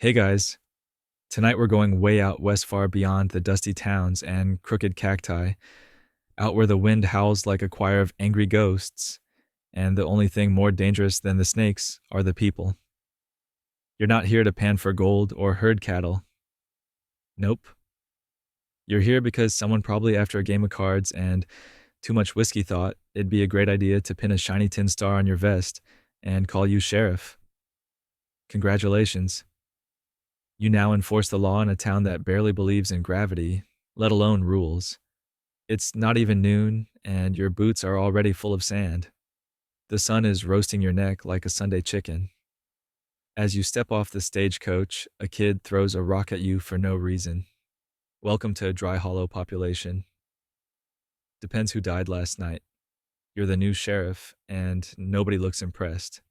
Hey guys, tonight we're going way out west far beyond the dusty towns and crooked cacti, out where the wind howls like a choir of angry ghosts, and the only thing more dangerous than the snakes are the people. You're not here to pan for gold or herd cattle. Nope. You're here because someone probably after a game of cards and too much whiskey thought it'd be a great idea to pin a shiny tin star on your vest and call you sheriff. Congratulations. You now enforce the law in a town that barely believes in gravity, let alone rules. It's not even noon, and your boots are already full of sand. The sun is roasting your neck like a Sunday chicken. As you step off the stagecoach, a kid throws a rock at you for no reason. Welcome to Dry Hollow population. Depends who died last night. You're the new sheriff, and nobody looks impressed.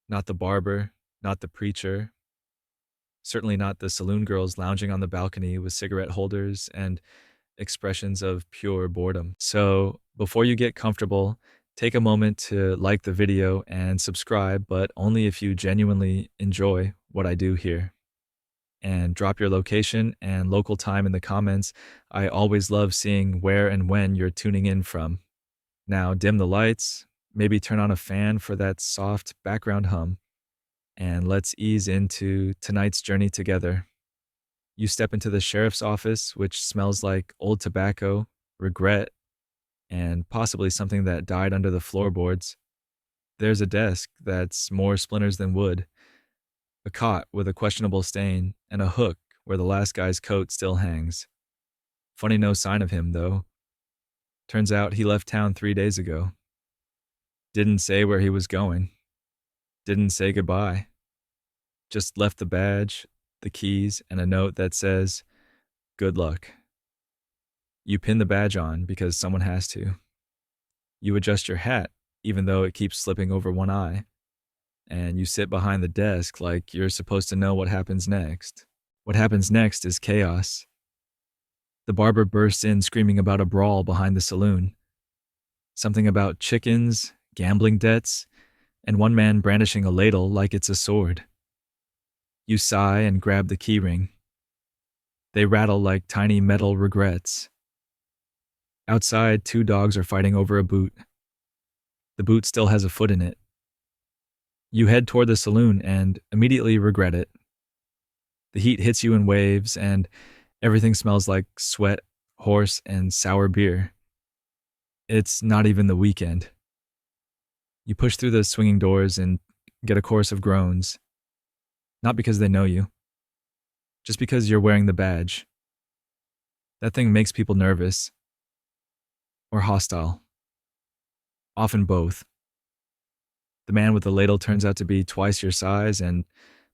Not the barber, not the preacher, certainly not the saloon girls lounging on the balcony with cigarette holders and expressions of pure boredom. So, before you get comfortable, take a moment to like the video and subscribe, but only if you genuinely enjoy what I do here. And drop your location and local time in the comments. I always love seeing where and when you're tuning in from. Now, dim the lights, maybe turn on a fan for that soft background hum, and let's ease into tonight's journey together. You step into the sheriff's office, which smells like old tobacco, regret, and possibly something that died under the floorboards. There's a desk that's more splinters than wood, a cot with a questionable stain, and a hook where the last guy's coat still hangs. Funny no sign of him, though. Turns out he left town 3 days ago. Didn't say where he was going. Didn't say goodbye. Just left the badge, the keys, and a note that says, "Good luck." You pin the badge on because someone has to. You adjust your hat, even though it keeps slipping over one eye. And you sit behind the desk like you're supposed to know what happens next. What happens next is chaos. The barber bursts in screaming about a brawl behind the saloon. Something about chickens, gambling debts, and one man brandishing a ladle like it's a sword. You sigh and grab the keyring. They rattle like tiny metal regrets. Outside, 2 dogs are fighting over a boot. The boot still has a foot in it. You head toward the saloon and immediately regret it. The heat hits you in waves, and everything smells like sweat, horse, and sour beer. It's not even the weekend. You push through the swinging doors and get a chorus of groans. Not because they know you, just because you're wearing the badge. That thing makes people nervous. Or hostile. Often both. The man with the ladle turns out to be twice your size and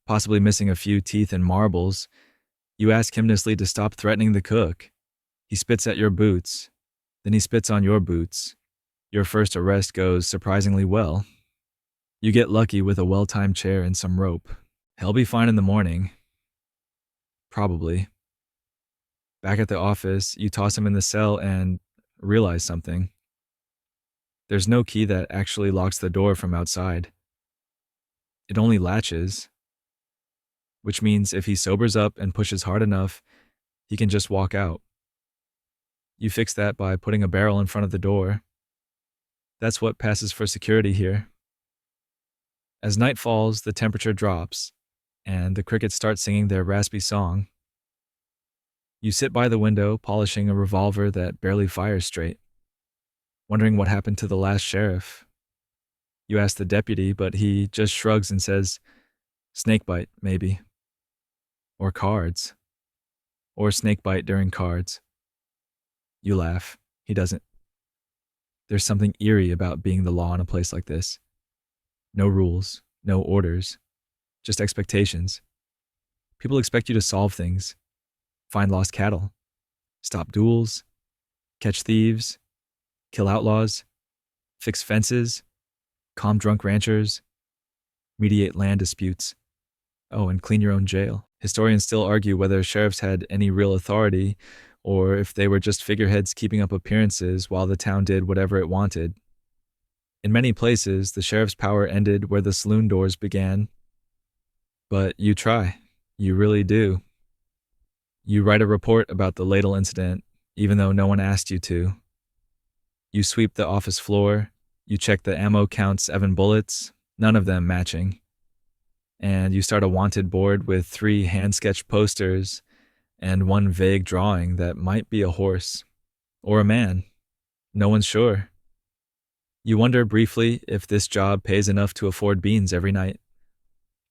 possibly missing a few teeth and marbles. You ask hymnously to stop threatening the cook. He spits at your boots. Then he spits on your boots. Your first arrest goes surprisingly well. You get lucky with a well-timed chair and some rope. He'll be fine in the morning. Probably. Back at the office, you toss him in the cell and realize something. There's no key that actually locks the door from outside. It only latches, which means if he sobers up and pushes hard enough, he can just walk out. You fix that by putting a barrel in front of the door. That's what passes for security here. As night falls, the temperature drops, and the crickets start singing their raspy song. You sit by the window, polishing a revolver that barely fires straight, wondering what happened to the last sheriff. You ask the deputy, but he just shrugs and says, "Snakebite, maybe." Or cards. Or snakebite during cards. You laugh. He doesn't. There's something eerie about being the law in a place like this. No rules, no orders, just expectations. People expect you to solve things, find lost cattle, stop duels, catch thieves, kill outlaws, fix fences, calm drunk ranchers, mediate land disputes. Oh, and clean your own jail. Historians still argue whether sheriffs had any real authority or if they were just figureheads keeping up appearances while the town did whatever it wanted. In many places, the sheriff's power ended where the saloon doors began. But you try. You really do. You write a report about the Ladle incident, even though no one asked you to. You sweep the office floor. You check the ammo count, 7 bullets, none of them matching. And you start a wanted board with 3 hand-sketched posters and 1 vague drawing that might be a horse or a man. No one's sure. You wonder briefly if this job pays enough to afford beans every night,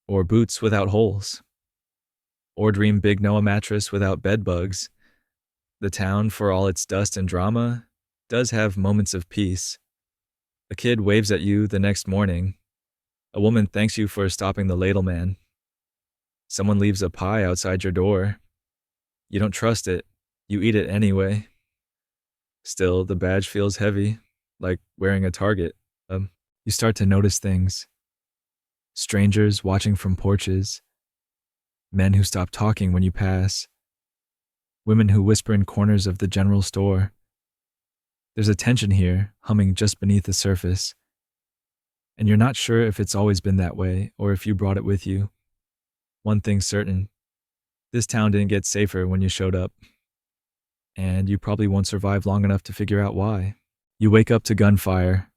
or boots without holes, or dream Big Noah mattress without bed bugs. The town, for all its dust and drama, does have moments of peace. A kid waves at you the next morning. A woman thanks you for stopping the ladle man. Someone leaves a pie outside your door. You don't trust it. You eat it anyway. Still, the badge feels heavy, like wearing a target. You start to notice things. Strangers watching from porches. Men who stop talking when you pass. Women who whisper in corners of the general store. There's a tension here, humming just beneath the surface. And you're not sure if it's always been that way or if you brought it with you. One thing's certain. This town didn't get safer when you showed up. And you probably won't survive long enough to figure out why. You wake up to gunfire.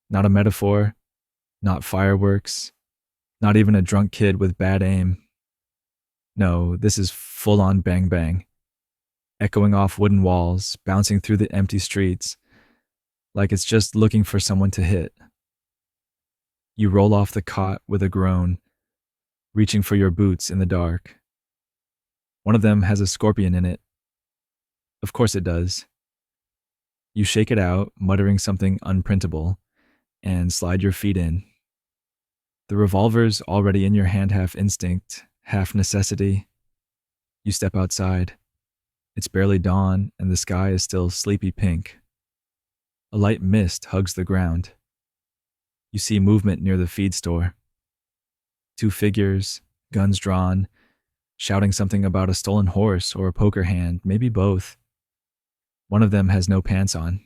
Not a metaphor, not fireworks, not even a drunk kid with bad aim. No, this is full-on bang-bang. Echoing off wooden walls, bouncing through the empty streets, like it's just looking for someone to hit. You roll off the cot with a groan, reaching for your boots in the dark. One of them has a scorpion in it. Of course it does. You shake it out, muttering something unprintable, and slide your feet in. The revolver's already in your hand, half instinct, half necessity. You step outside. It's barely dawn, and the sky is still sleepy pink. A light mist hugs the ground. You see movement near the feed store. 2 figures, guns drawn, shouting something about a stolen horse or a poker hand, maybe both. One of them has no pants on.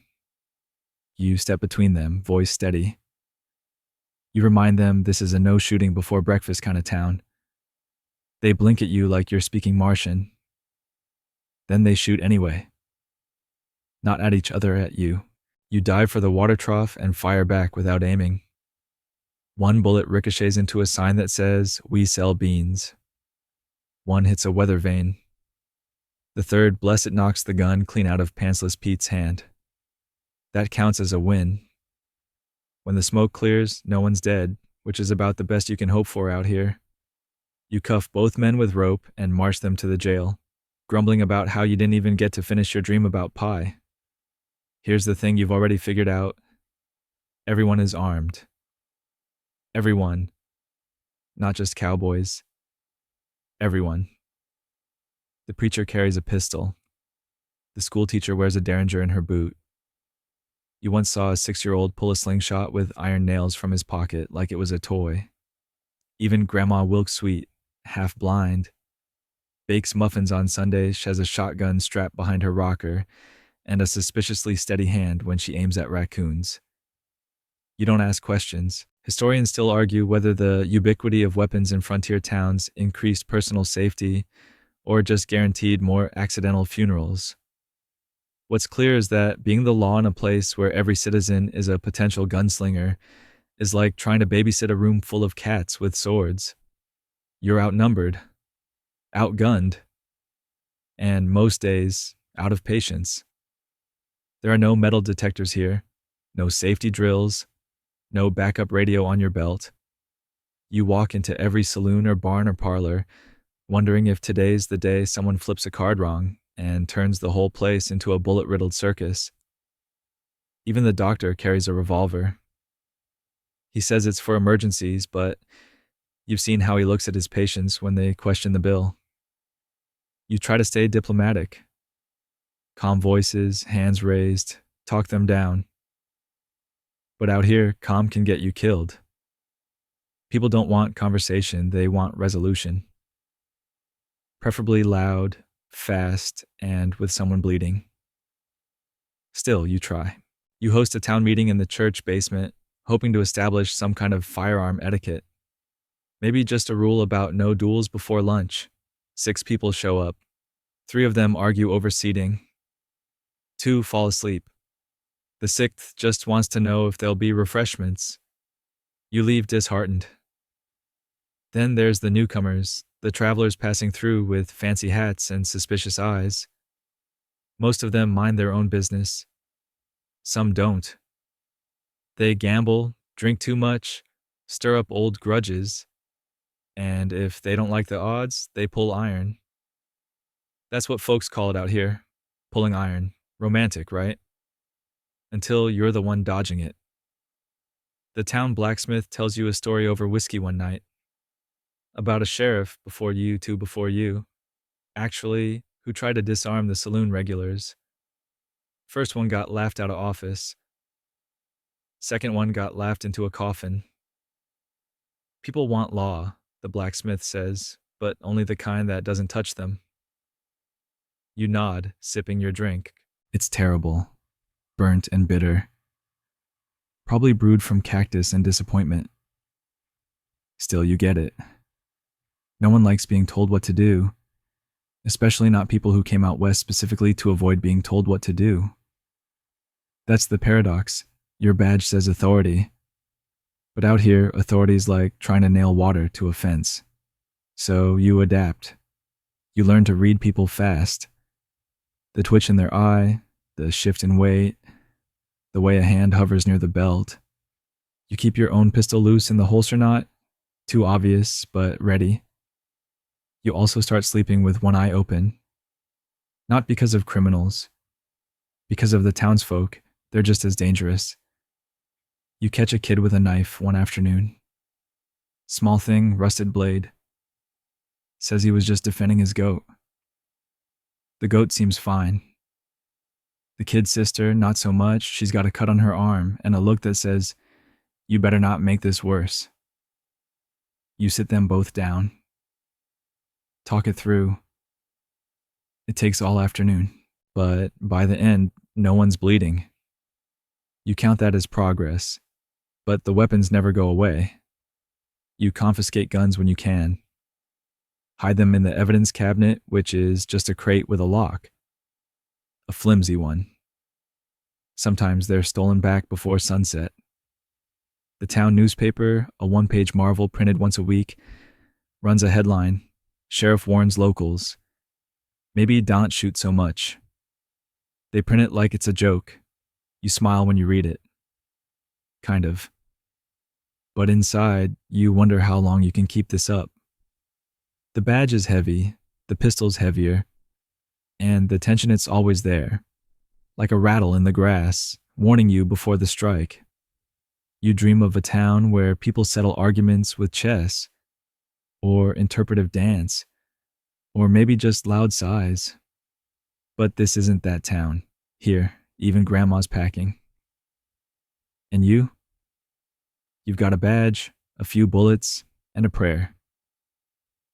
You step between them, voice steady. You remind them this is a no shooting before breakfast kind of town. They blink at you like you're speaking Martian. Then they shoot anyway. Not at each other, at you. You dive for the water trough and fire back without aiming. 1 bullet ricochets into a sign that says, "We sell beans." 1 hits a weather vane. The third, bless it, knocks the gun clean out of Pantsless Pete's hand. That counts as a win. When the smoke clears, no one's dead, which is about the best you can hope for out here. You cuff both men with rope and march them to the jail, grumbling about how you didn't even get to finish your dream about pie. Here's the thing you've already figured out. Everyone is armed. Everyone. Not just cowboys. Everyone. The preacher carries a pistol. The schoolteacher wears a derringer in her boot. You once saw a 6-year-old pull a slingshot with iron nails from his pocket like it was a toy. Even Grandma Wilkes Sweet, half blind, bakes muffins on Sundays, she has a shotgun strapped behind her rocker and a suspiciously steady hand when she aims at raccoons. You don't ask questions. Historians still argue whether the ubiquity of weapons in frontier towns increased personal safety or just guaranteed more accidental funerals. What's clear is that being the law in a place where every citizen is a potential gunslinger is like trying to babysit a room full of cats with swords. You're outnumbered, outgunned, and most days, out of patience. There are no metal detectors here, no safety drills, no backup radio on your belt. You walk into every saloon or barn or parlor, wondering if today's the day someone flips a card wrong and turns the whole place into a bullet-riddled circus. Even the doctor carries a revolver. He says it's for emergencies, but you've seen how he looks at his patients when they question the bill. You try to stay diplomatic. Calm voices, hands raised, talk them down. But out here, calm can get you killed. People don't want conversation, they want resolution. Preferably loud, fast, and with someone bleeding. Still, you try. You host a town meeting in the church basement, hoping to establish some kind of firearm etiquette. Maybe just a rule about no duels before lunch. 6 people show up. 3 of them argue over seating. 2 fall asleep. The 6th just wants to know if there'll be refreshments. You leave disheartened. Then there's the newcomers, the travelers passing through with fancy hats and suspicious eyes. Most of them mind their own business. Some don't. They gamble, drink too much, stir up old grudges, and if they don't like the odds, they pull iron. That's what folks call it out here, pulling iron. Romantic, right? Until you're the one dodging it. The town blacksmith tells you a story over whiskey one night about a sheriff before you, actually, who tried to disarm the saloon regulars. First one got laughed out of office. Second one got laughed into a coffin. People want law, the blacksmith says, but only the kind that doesn't touch them. You nod, sipping your drink. It's terrible. Burnt and bitter. Probably brewed from cactus and disappointment. Still, you get it. No one likes being told what to do, especially not people who came out west specifically to avoid being told what to do. That's the paradox. Your badge says authority. But out here, authority's like trying to nail water to a fence. So you adapt. You learn to read people fast. The twitch in their eye, the shift in weight, the way a hand hovers near the belt. You keep your own pistol loose in the holster knot, too obvious, but ready. You also start sleeping with one eye open. Not because of criminals. Because of the townsfolk, they're just as dangerous. You catch a kid with a knife one afternoon. Small thing, rusted blade. Says he was just defending his goat. The goat seems fine. The kid's sister, not so much. She's got a cut on her arm and a look that says, "You better not make this worse." You sit them both down. Talk it through. It takes all afternoon, but by the end, no one's bleeding. You count that as progress, but the weapons never go away. You confiscate guns when you can. Hide them in the evidence cabinet, which is just a crate with a lock. A flimsy one. Sometimes they're stolen back before sunset. The town newspaper, a one-page marvel printed once a week, runs a headline, "Sheriff warns locals. Maybe don't shoot so much." They print it like it's a joke. You smile when you read it. Kind of. But inside, you wonder how long you can keep this up. The badge is heavy, the pistol's heavier, and the tension it's always there, like a rattle in the grass, warning you before the strike. You dream of a town where people settle arguments with chess, or interpretive dance, or maybe just loud sighs. But this isn't that town. Here, even grandma's packing. And you? You've got a badge, a few bullets, and a prayer.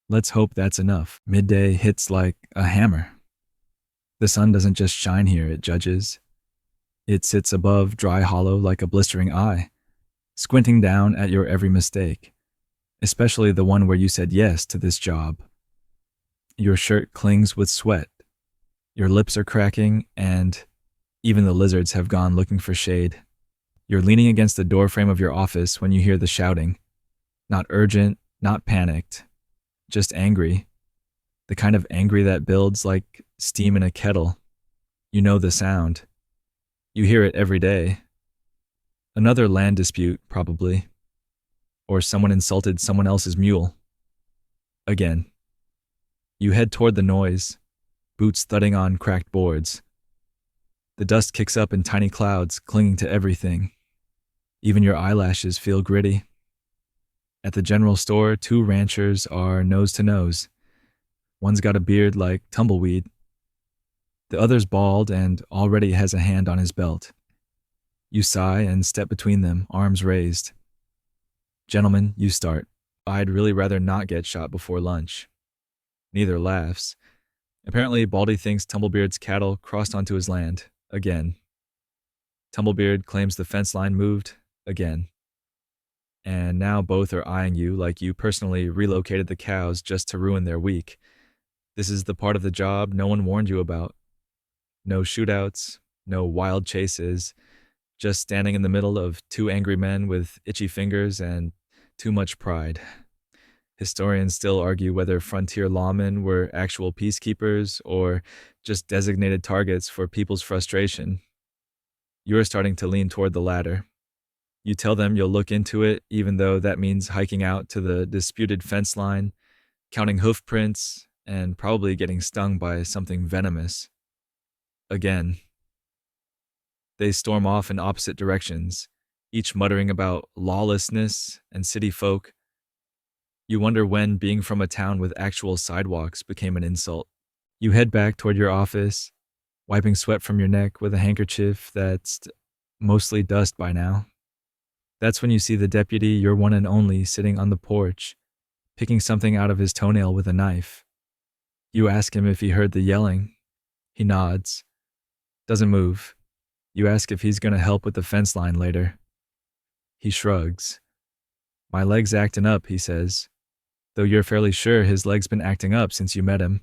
Let's hope that's enough. Midday hits like a hammer. The sun doesn't just shine here, it judges. It sits above Dry Hollow like a blistering eye, squinting down at your every mistake, especially the one where you said yes to this job. Your shirt clings with sweat. Your lips are cracking, and even the lizards have gone looking for shade. You're leaning against the doorframe of your office when you hear the shouting. Not urgent, not panicked, just angry. The kind of angry that builds like steam in a kettle. You know the sound. You hear it every day. Another land dispute, probably. Or someone insulted someone else's mule. Again. You head toward the noise, boots thudding on cracked boards. The dust kicks up in tiny clouds, clinging to everything. Even your eyelashes feel gritty. At the general store, 2 ranchers are nose to nose. One's got a beard like tumbleweed. The other's bald and already has a hand on his belt. You sigh and step between them, arms raised. "Gentlemen, you start. I'd really rather not get shot before lunch." Neither laughs. Apparently, Baldy thinks Tumblebeard's cattle crossed onto his land, again. Tumblebeard claims the fence line moved, again. and now both are eyeing you like you personally relocated the cows just to ruin their week. This is the part of the job no one warned you about. No shootouts, no wild chases, just standing in the middle of two angry men with itchy fingers and too much pride. Historians still argue whether frontier lawmen were actual peacekeepers or just designated targets for people's frustration. You're starting to lean toward the latter. You tell them you'll look into it, even though that means hiking out to the disputed fence line, counting hoof prints, and probably getting stung by something venomous. Again, they storm off in opposite directions, each muttering about lawlessness and city folk. You wonder when being from a town with actual sidewalks became an insult. You head back toward your office, wiping sweat from your neck with a handkerchief that's mostly dust by now. That's when you see the deputy, your one and only, sitting on the porch, picking something out of his toenail with a knife. You ask him if he heard the yelling. He nods. Doesn't move. You ask if he's going to help with the fence line later. He shrugs. My leg's acting up, he says, though you're fairly sure his leg's been acting up since you met him.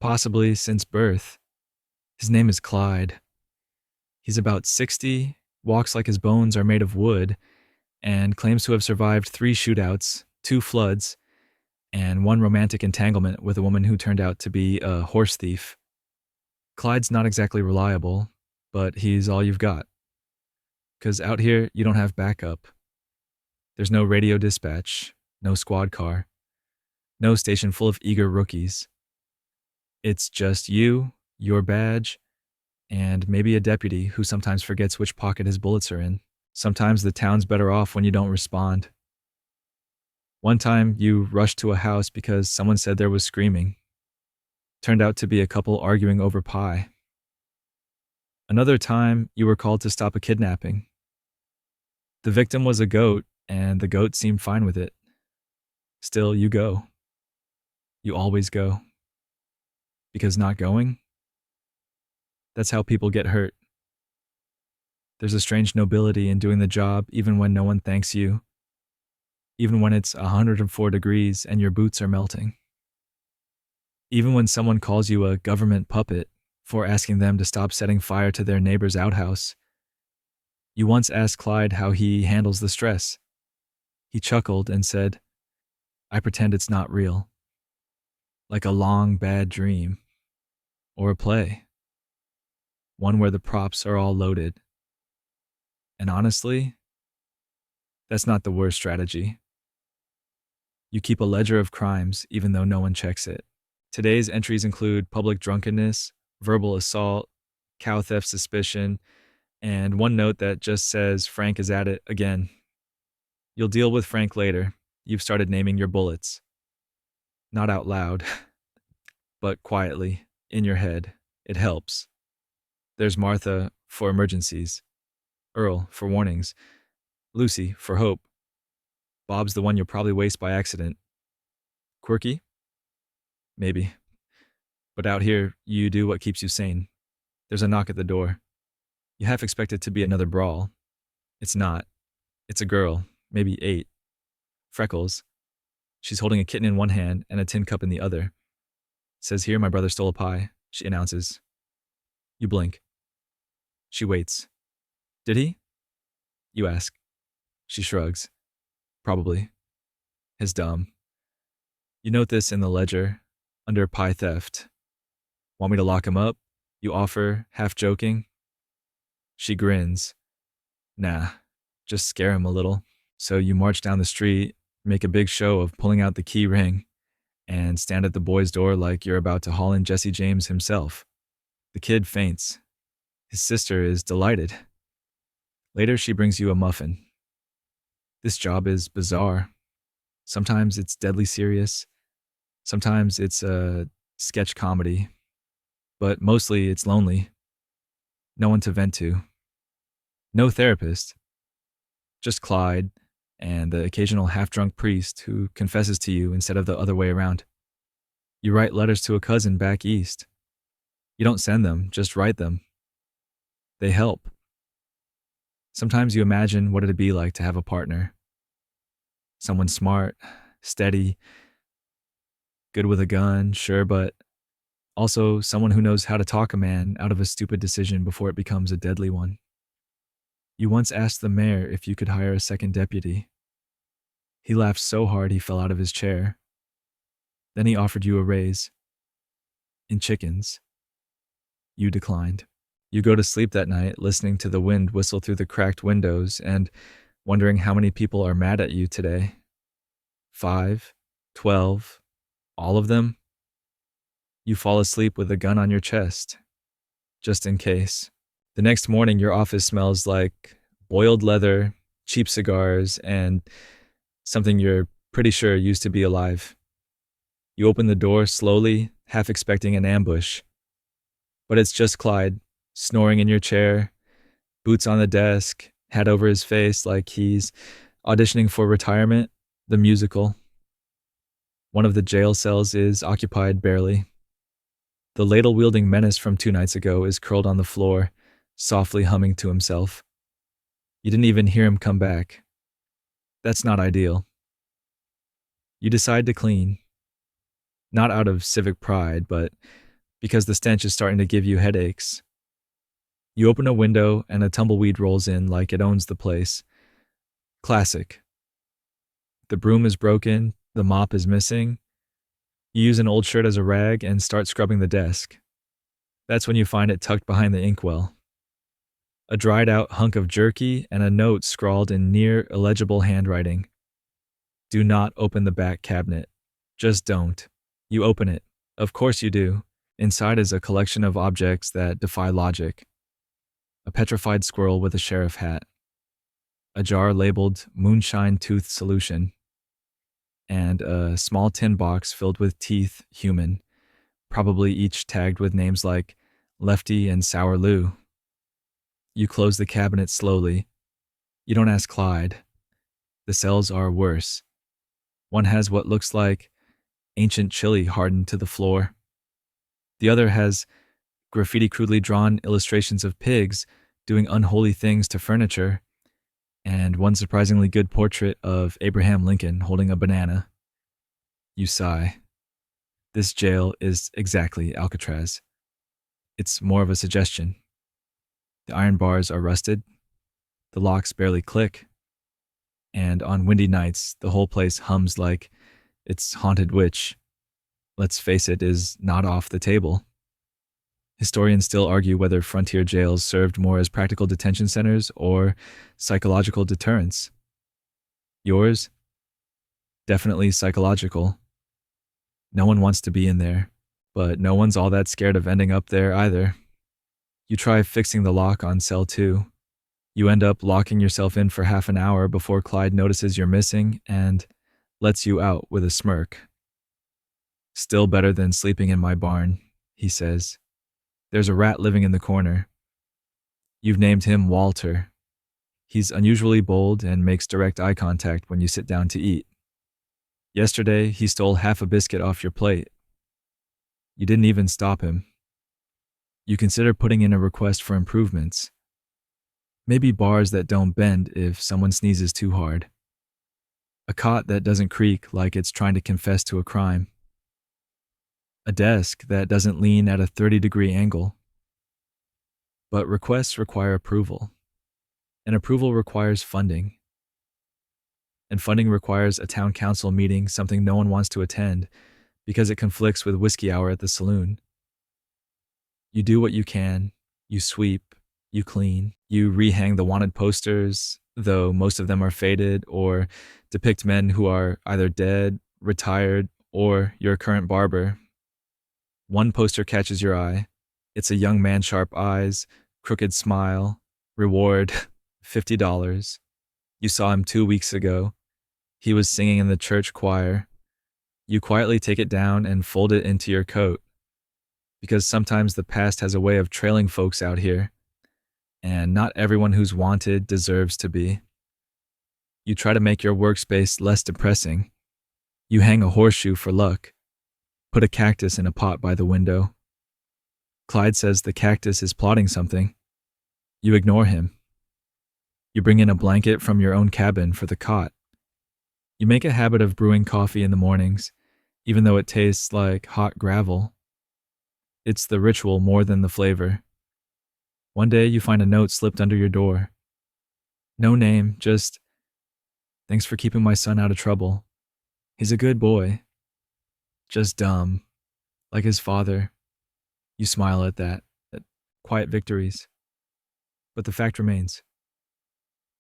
Possibly since birth. His name is Clyde. He's about 60, walks like his bones are made of wood, and claims to have survived 3 shootouts, 2 floods, and 1 romantic entanglement with a woman who turned out to be a horse thief. Clyde's not exactly reliable, but he's all you've got. 'Cause out here, you don't have backup. There's no radio dispatch, no squad car, no station full of eager rookies. It's just you, your badge, and maybe a deputy who sometimes forgets which pocket his bullets are in. Sometimes the town's better off when you don't respond. One time, you rushed to a house because someone said there was screaming. Turned out to be a couple arguing over pie. Another time, you were called to stop a kidnapping. The victim was a goat, and the goat seemed fine with it. Still, you go. You always go. Because not going? That's how people get hurt. There's a strange nobility in doing the job even when no one thanks you. Even when it's 104 degrees and your boots are melting. Even when someone calls you a government puppet for asking them to stop setting fire to their neighbor's outhouse. You once asked Clyde how he handles the stress. He chuckled and said, I pretend it's not real. Like a long, bad dream. Or a play. One where the props are all loaded. And honestly, that's not the worst strategy. You keep a ledger of crimes even though no one checks it. Today's entries include public drunkenness, verbal assault, cow theft suspicion, and one note that just says Frank is at it again. You'll deal with Frank later. You've started naming your bullets. Not out loud, but quietly, in your head. It helps. There's Martha for emergencies, Earl for warnings, Lucy for hope. Bob's the one you'll probably waste by accident. Quirky? Maybe. But out here, you do what keeps you sane. There's a knock at the door. You half expect it to be another brawl. It's not. It's a girl, maybe 8. Freckles. She's holding a kitten in one hand and a tin cup in the other. Says here my brother stole a pie, she announces. You blink. She waits. Did he? You ask. She shrugs. Probably. His dumb. You note this in the ledger, under pie theft. Want me to lock him up? You offer, half joking. She grins. Nah, just scare him a little. So you march down the street, make a big show of pulling out the key ring, and stand at the boy's door like you're about to haul in Jesse James himself. The kid faints. His sister is delighted. Later, she brings you a muffin. This job is bizarre. Sometimes it's deadly serious. Sometimes it's a sketch comedy. But mostly it's lonely. No one to vent to. No therapist. Just Clyde and the occasional half-drunk priest who confesses to you instead of the other way around. You write letters to a cousin back east. You don't send them, just write them. They help. Sometimes you imagine what it'd be like to have a partner. Someone smart, steady, good with a gun, sure, but also someone who knows how to talk a man out of a stupid decision before it becomes a deadly one. You once asked the mayor if you could hire a second deputy. He laughed so hard he fell out of his chair. Then he offered you a raise. In chickens. You declined. You go to sleep that night listening to the wind whistle through the cracked windows and wondering how many people are mad at you today. 5, 12, all of them? You fall asleep with a gun on your chest, just in case. The next morning, your office smells like boiled leather, cheap cigars, and something you're pretty sure used to be alive. You open the door slowly, half expecting an ambush. But it's just Clyde, snoring in your chair, boots on the desk, hat over his face like he's auditioning for Retirement, the musical. One of the jail cells is occupied barely. The ladle-wielding menace from 2 nights ago is curled on the floor, softly humming to himself. You didn't even hear him come back. That's not ideal. You decide to clean. Not out of civic pride, but because the stench is starting to give you headaches. You open a window and a tumbleweed rolls in like it owns the place. Classic. The broom is broken, the mop is missing. You use an old shirt as a rag and start scrubbing the desk. That's when you find it tucked behind the inkwell. A dried out hunk of jerky and a note scrawled in near illegible handwriting. Do not open the back cabinet. Just don't. You open it. Of course you do. Inside is a collection of objects that defy logic. A petrified squirrel with a sheriff hat. A jar labeled Moonshine Tooth Solution. And a small tin box filled with teeth, human, probably each tagged with names like Lefty and Sour Lou. You close the cabinet slowly. You don't ask Clyde. The cells are worse. One has what looks like ancient chili hardened to the floor. The other has graffiti crudely drawn illustrations of pigs doing unholy things to furniture, and one surprisingly good portrait of Abraham Lincoln holding a banana. You sigh. This jail is exactly Alcatraz. It's more of a suggestion. The iron bars are rusted, the locks barely click, and on windy nights, the whole place hums like its haunted witch, let's face it, is not off the table. Historians still argue whether frontier jails served more as practical detention centers or psychological deterrents. Yours? Definitely psychological. No one wants to be in there, but no one's all that scared of ending up there either. You try fixing the lock on cell 2. You end up locking yourself in for half an hour before Clyde notices you're missing and lets you out with a smirk. Still better than sleeping in my barn, he says. There's a rat living in the corner. You've named him Walter. He's unusually bold and makes direct eye contact when you sit down to eat. Yesterday, he stole half a biscuit off your plate. You didn't even stop him. You consider putting in a request for improvements. Maybe bars that don't bend if someone sneezes too hard. A cot that doesn't creak like it's trying to confess to a crime. A desk that doesn't lean at a 30-degree angle. But requests require approval. And approval requires funding. And funding requires a town council meeting, something no one wants to attend because it conflicts with whiskey hour at the saloon. You do what you can. You sweep. You clean. You rehang the wanted posters, though most of them are faded or depict men who are either dead, retired, or your current barber. One poster catches your eye. It's a young man, sharp eyes, crooked smile, reward, $50. You saw him 2 weeks ago. He was singing in the church choir. You quietly take it down and fold it into your coat. Because sometimes the past has a way of trailing folks out here, and not everyone who's wanted deserves to be. You try to make your workspace less depressing. You hang a horseshoe for luck. Put a cactus in a pot by the window. Clyde says the cactus is plotting something. You ignore him. You bring in a blanket from your own cabin for the cot. You make a habit of brewing coffee in the mornings, even though it tastes like hot gravel. It's the ritual more than the flavor. One day you find a note slipped under your door. No name, just, "Thanks for keeping my son out of trouble. He's a good boy. Just dumb. Like his father." You smile at quiet victories. But the fact remains,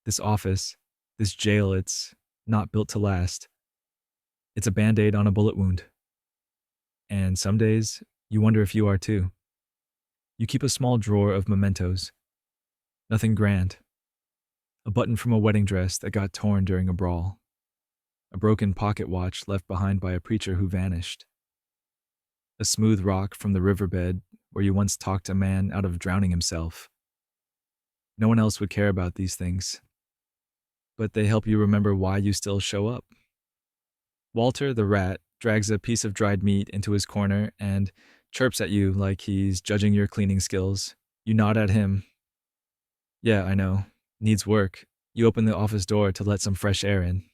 this office, this jail, it's not built to last. It's a band-aid on a bullet wound. And some days, you wonder if you are too. You keep a small drawer of mementos. Nothing grand. A button from a wedding dress that got torn during a brawl. A broken pocket watch left behind by a preacher who vanished. A smooth rock from the riverbed where you once talked a man out of drowning himself. No one else would care about these things, but they help you remember why you still show up. Walter, the rat, drags a piece of dried meat into his corner and chirps at you like he's judging your cleaning skills. You nod at him. "Yeah, I know. Needs work." You open the office door to let some fresh air in.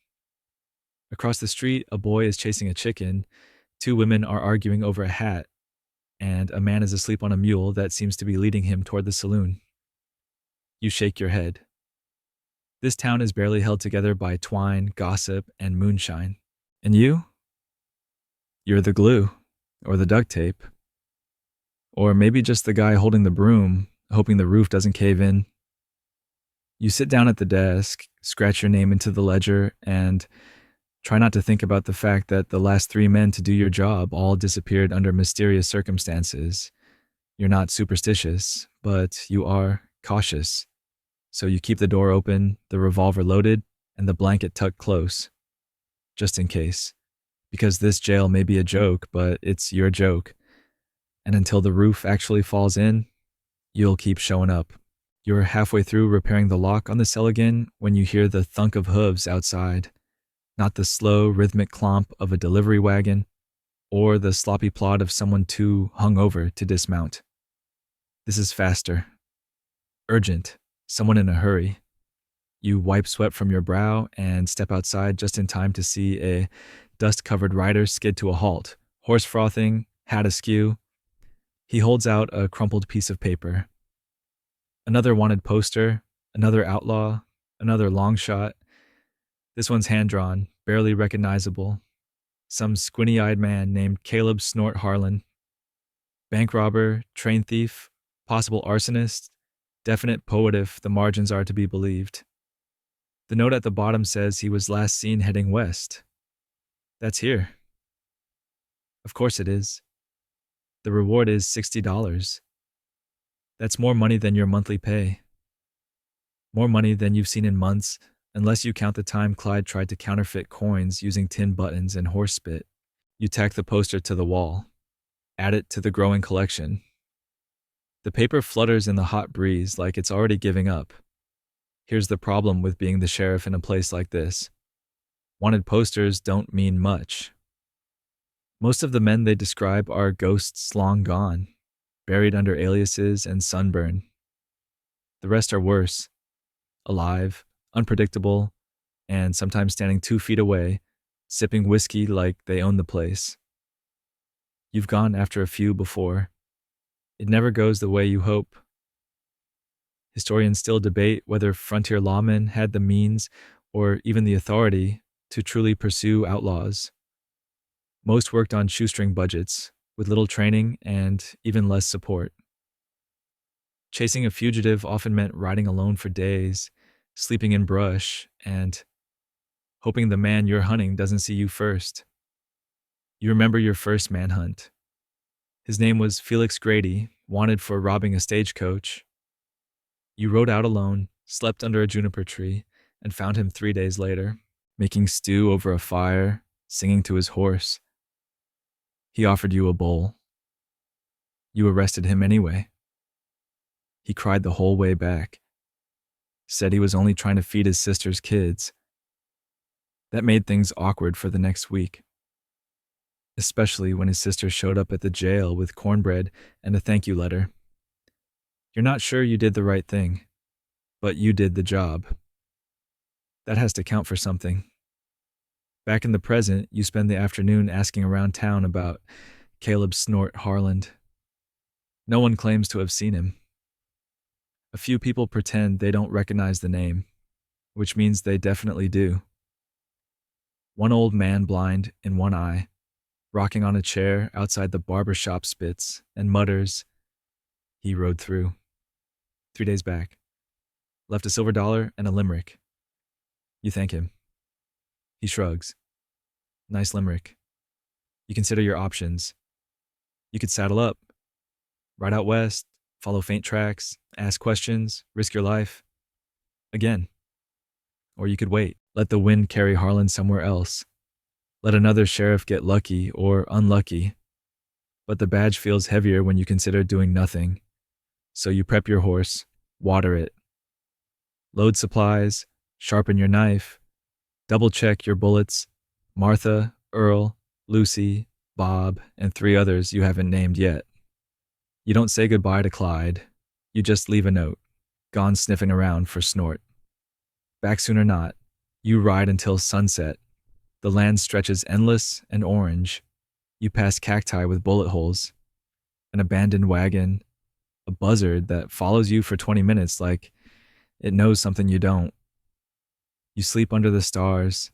Across the street, a boy is chasing a chicken, two women are arguing over a hat, and a man is asleep on a mule that seems to be leading him toward the saloon. You shake your head. This town is barely held together by twine, gossip, and moonshine. And you? You're the glue, or the duct tape, or maybe just the guy holding the broom, hoping the roof doesn't cave in. You sit down at the desk, scratch your name into the ledger, and try not to think about the fact that the last 3 men to do your job all disappeared under mysterious circumstances. You're not superstitious, but you are cautious. So you keep the door open, the revolver loaded, and the blanket tucked close, just in case. Because this jail may be a joke, but it's your joke. And until the roof actually falls in, you'll keep showing up. You're halfway through repairing the lock on the cell again when you hear the thunk of hooves outside. Not the slow, rhythmic clomp of a delivery wagon, or the sloppy plod of someone too hungover to dismount. This is faster. Urgent. Someone in a hurry. You wipe sweat from your brow and step outside just in time to see a dust-covered rider skid to a halt, horse frothing, hat askew. He holds out a crumpled piece of paper. Another wanted poster, another outlaw, another long shot. This one's hand-drawn, barely recognizable. Some squinty-eyed man named Caleb Snort Harlan. Bank robber, train thief, possible arsonist, definite poet if the margins are to be believed. The note at the bottom says he was last seen heading west. That's here. Of course it is. The reward is $60. That's more money than your monthly pay. More money than you've seen in months, unless you count the time Clyde tried to counterfeit coins using tin buttons and horse spit. You tack the poster to the wall. Add it to the growing collection. The paper flutters in the hot breeze like it's already giving up. Here's the problem with being the sheriff in a place like this. Wanted posters don't mean much. Most of the men they describe are ghosts long gone, buried under aliases and sunburn. The rest are worse. Alive, unpredictable, and sometimes standing 2 feet away, sipping whiskey like they own the place. You've gone after a few before. It never goes the way you hope. Historians still debate whether frontier lawmen had the means or even the authority to truly pursue outlaws. Most worked on shoestring budgets, with little training and even less support. Chasing a fugitive often meant riding alone for days, sleeping in brush, and hoping the man you're hunting doesn't see you first. You remember your first manhunt. His name was Felix Grady, wanted for robbing a stagecoach. You rode out alone, slept under a juniper tree, and found him 3 days later, making stew over a fire, singing to his horse. He offered you a bowl. You arrested him anyway. He cried the whole way back. Said he was only trying to feed his sister's kids. That made things awkward for the next week. Especially when his sister showed up at the jail with cornbread and a thank you letter. You're not sure you did the right thing, but you did the job. That has to count for something. Back in the present, you spend the afternoon asking around town about Caleb Snort Harland. No one claims to have seen him. A few people pretend they don't recognize the name, which means they definitely do. One old man blind in one eye, rocking on a chair outside the barber shop spits and mutters, "He rode through." 3 days back. Left a silver dollar and a limerick. You thank him. He shrugs. Nice limerick. You consider your options. You could saddle up, ride out west, follow faint tracks, ask questions, risk your life. Again. Or you could wait. Let the wind carry Harlan somewhere else. Let another sheriff get lucky or unlucky. But the badge feels heavier when you consider doing nothing. So you prep your horse, water it. Load supplies, sharpen your knife, double-check your bullets. Martha, Earl, Lucy, Bob, and 3 others you haven't named yet. You don't say goodbye to Clyde. You just leave a note, gone sniffing around for Snort. Back soon or not, you ride until sunset. The land stretches endless and orange. You pass cacti with bullet holes, an abandoned wagon, a buzzard that follows you for 20 minutes like it knows something you don't. You sleep under the stars.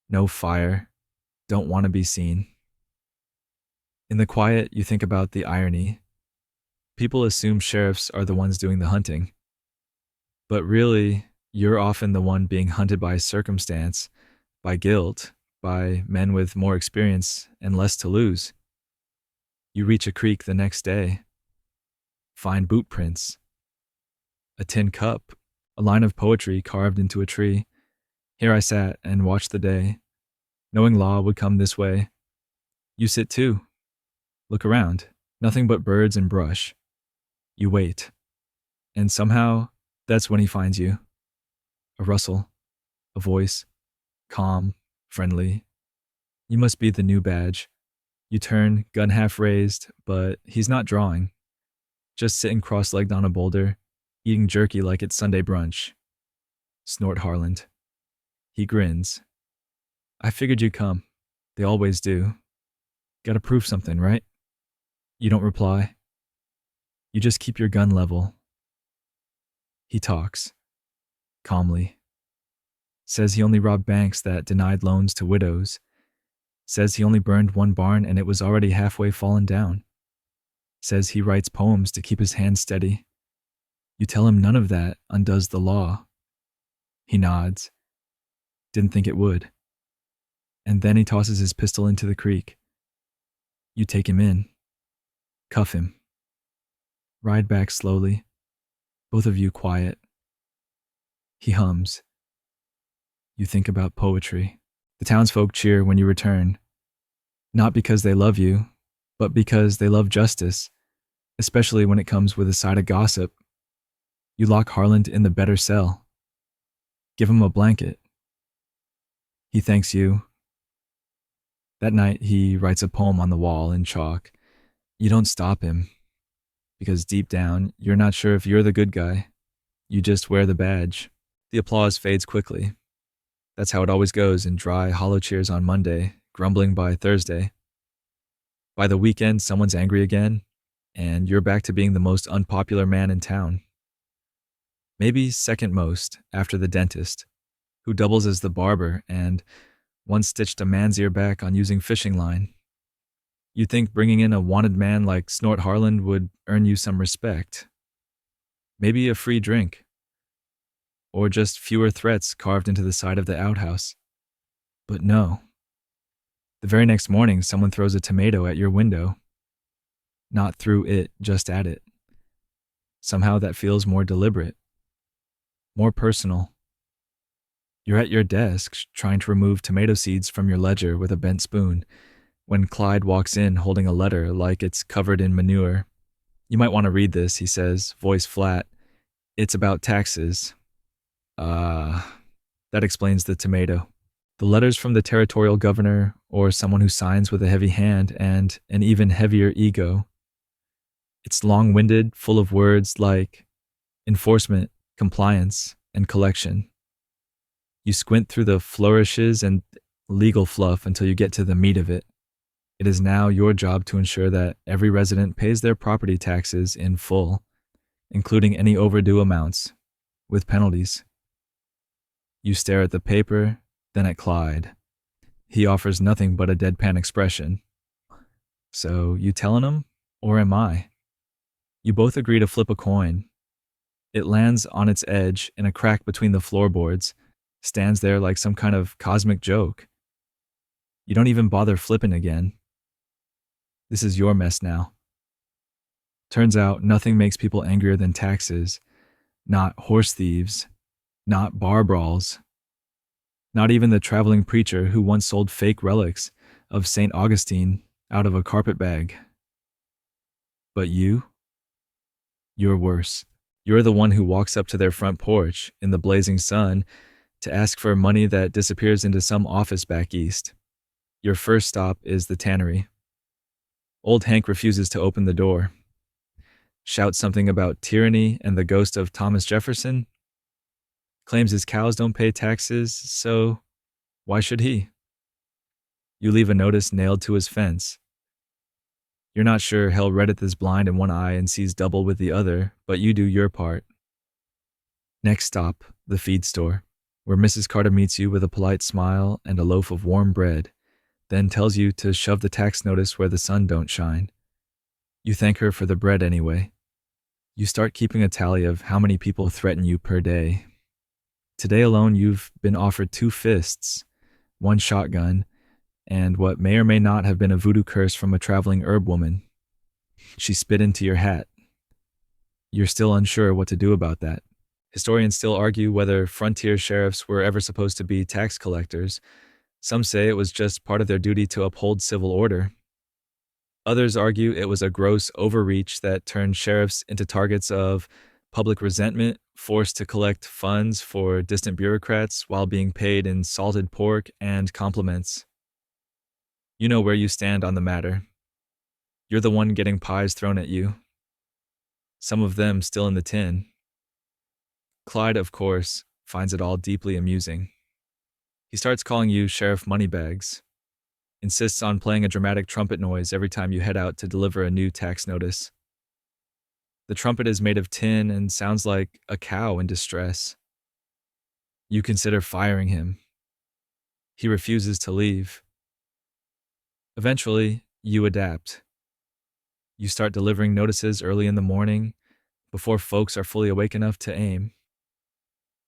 No fire. Don't want to be seen. In the quiet, you think about the irony. People assume sheriffs are the ones doing the hunting. But really, you're often the one being hunted by circumstance, by guilt, by men with more experience and less to lose. You reach a creek the next day. Find boot prints. A tin cup. A line of poetry carved into a tree. Here I sat and watched the day, knowing law would come this way. You sit too. Look around. Nothing but birds and brush. You wait. And somehow, that's when he finds you. A rustle. A voice. Calm. Friendly. You must be the new badge. You turn, gun half raised, but he's not drawing. Just sitting cross-legged on a boulder, eating jerky like it's Sunday brunch. Snort Harland. He grins. I figured you'd come. They always do. Gotta prove something, right? You don't reply. You just keep your gun level. He talks. Calmly. Says he only robbed banks that denied loans to widows. Says he only burned one barn and it was already halfway fallen down. Says he writes poems to keep his hands steady. You tell him none of that undoes the law. He nods. Didn't think it would. And then he tosses his pistol into the creek. You take him in. Cuff him. Ride back slowly. Both of you quiet. He hums. You think about poetry. The townsfolk cheer when you return. Not because they love you, but because they love justice, especially when it comes with a side of gossip. You lock Harland in the better cell. Give him a blanket. He thanks you. That night, he writes a poem on the wall in chalk. You don't stop him, because deep down, you're not sure if you're the good guy. You just wear the badge. The applause fades quickly. That's how it always goes in dry, hollow cheers on Monday, grumbling by Thursday. By the weekend, someone's angry again, and you're back to being the most unpopular man in town. Maybe second most after the dentist, who doubles as the barber and once stitched a man's ear back on using fishing line. You'd think bringing in a wanted man like Snort Harland would earn you some respect. Maybe a free drink. Or just fewer threats carved into the side of the outhouse. But no. The very next morning, someone throws a tomato at your window. Not through it, just at it. Somehow that feels more deliberate. More personal. You're at your desk, trying to remove tomato seeds from your ledger with a bent spoon, when Clyde walks in holding a letter like it's covered in manure. You might want to read this, he says, voice flat. It's about taxes. That explains the tomato. The letter's from the territorial governor or someone who signs with a heavy hand and an even heavier ego. It's long-winded, full of words like enforcement, compliance, and collection. You squint through the flourishes and legal fluff until you get to the meat of it. It is now your job to ensure that every resident pays their property taxes in full, including any overdue amounts, with penalties. You stare at the paper, then at Clyde. He offers nothing but a deadpan expression. So, you telling him, or am I? You both agree to flip a coin. It lands on its edge in a crack between the floorboards, stands there like some kind of cosmic joke. You don't even bother flipping again. This is your mess now. Turns out nothing makes people angrier than taxes. Not horse thieves. Not bar brawls. Not even the traveling preacher who once sold fake relics of St. Augustine out of a carpet bag. But you? You're worse. You're the one who walks up to their front porch in the blazing sun to ask for money that disappears into some office back east. Your first stop is the tannery. Old Hank refuses to open the door. Shouts something about tyranny and the ghost of Thomas Jefferson. Claims his cows don't pay taxes, so why should he? You leave a notice nailed to his fence. You're not sure Hell Reddith is blind in one eye and sees double with the other, but you do your part. Next stop, the feed store, where Mrs. Carter meets you with a polite smile and a loaf of warm bread, then tells you to shove the tax notice where the sun don't shine. You thank her for the bread anyway. You start keeping a tally of how many people threaten you per day. Today alone, you've been offered 2 fists, 1 shotgun, and what may or may not have been a voodoo curse from a traveling herb woman. She spit into your hat. You're still unsure what to do about that. Historians still argue whether frontier sheriffs were ever supposed to be tax collectors. Some say it was just part of their duty to uphold civil order. Others argue it was a gross overreach that turned sheriffs into targets of public resentment, forced to collect funds for distant bureaucrats while being paid in salted pork and compliments. You know where you stand on the matter. You're the one getting pies thrown at you. Some of them still in the tin. Clyde, of course, finds it all deeply amusing. He starts calling you Sheriff Moneybags, insists on playing a dramatic trumpet noise every time you head out to deliver a new tax notice. The trumpet is made of tin and sounds like a cow in distress. You consider firing him. He refuses to leave. Eventually, you adapt. You start delivering notices early in the morning, before folks are fully awake enough to aim.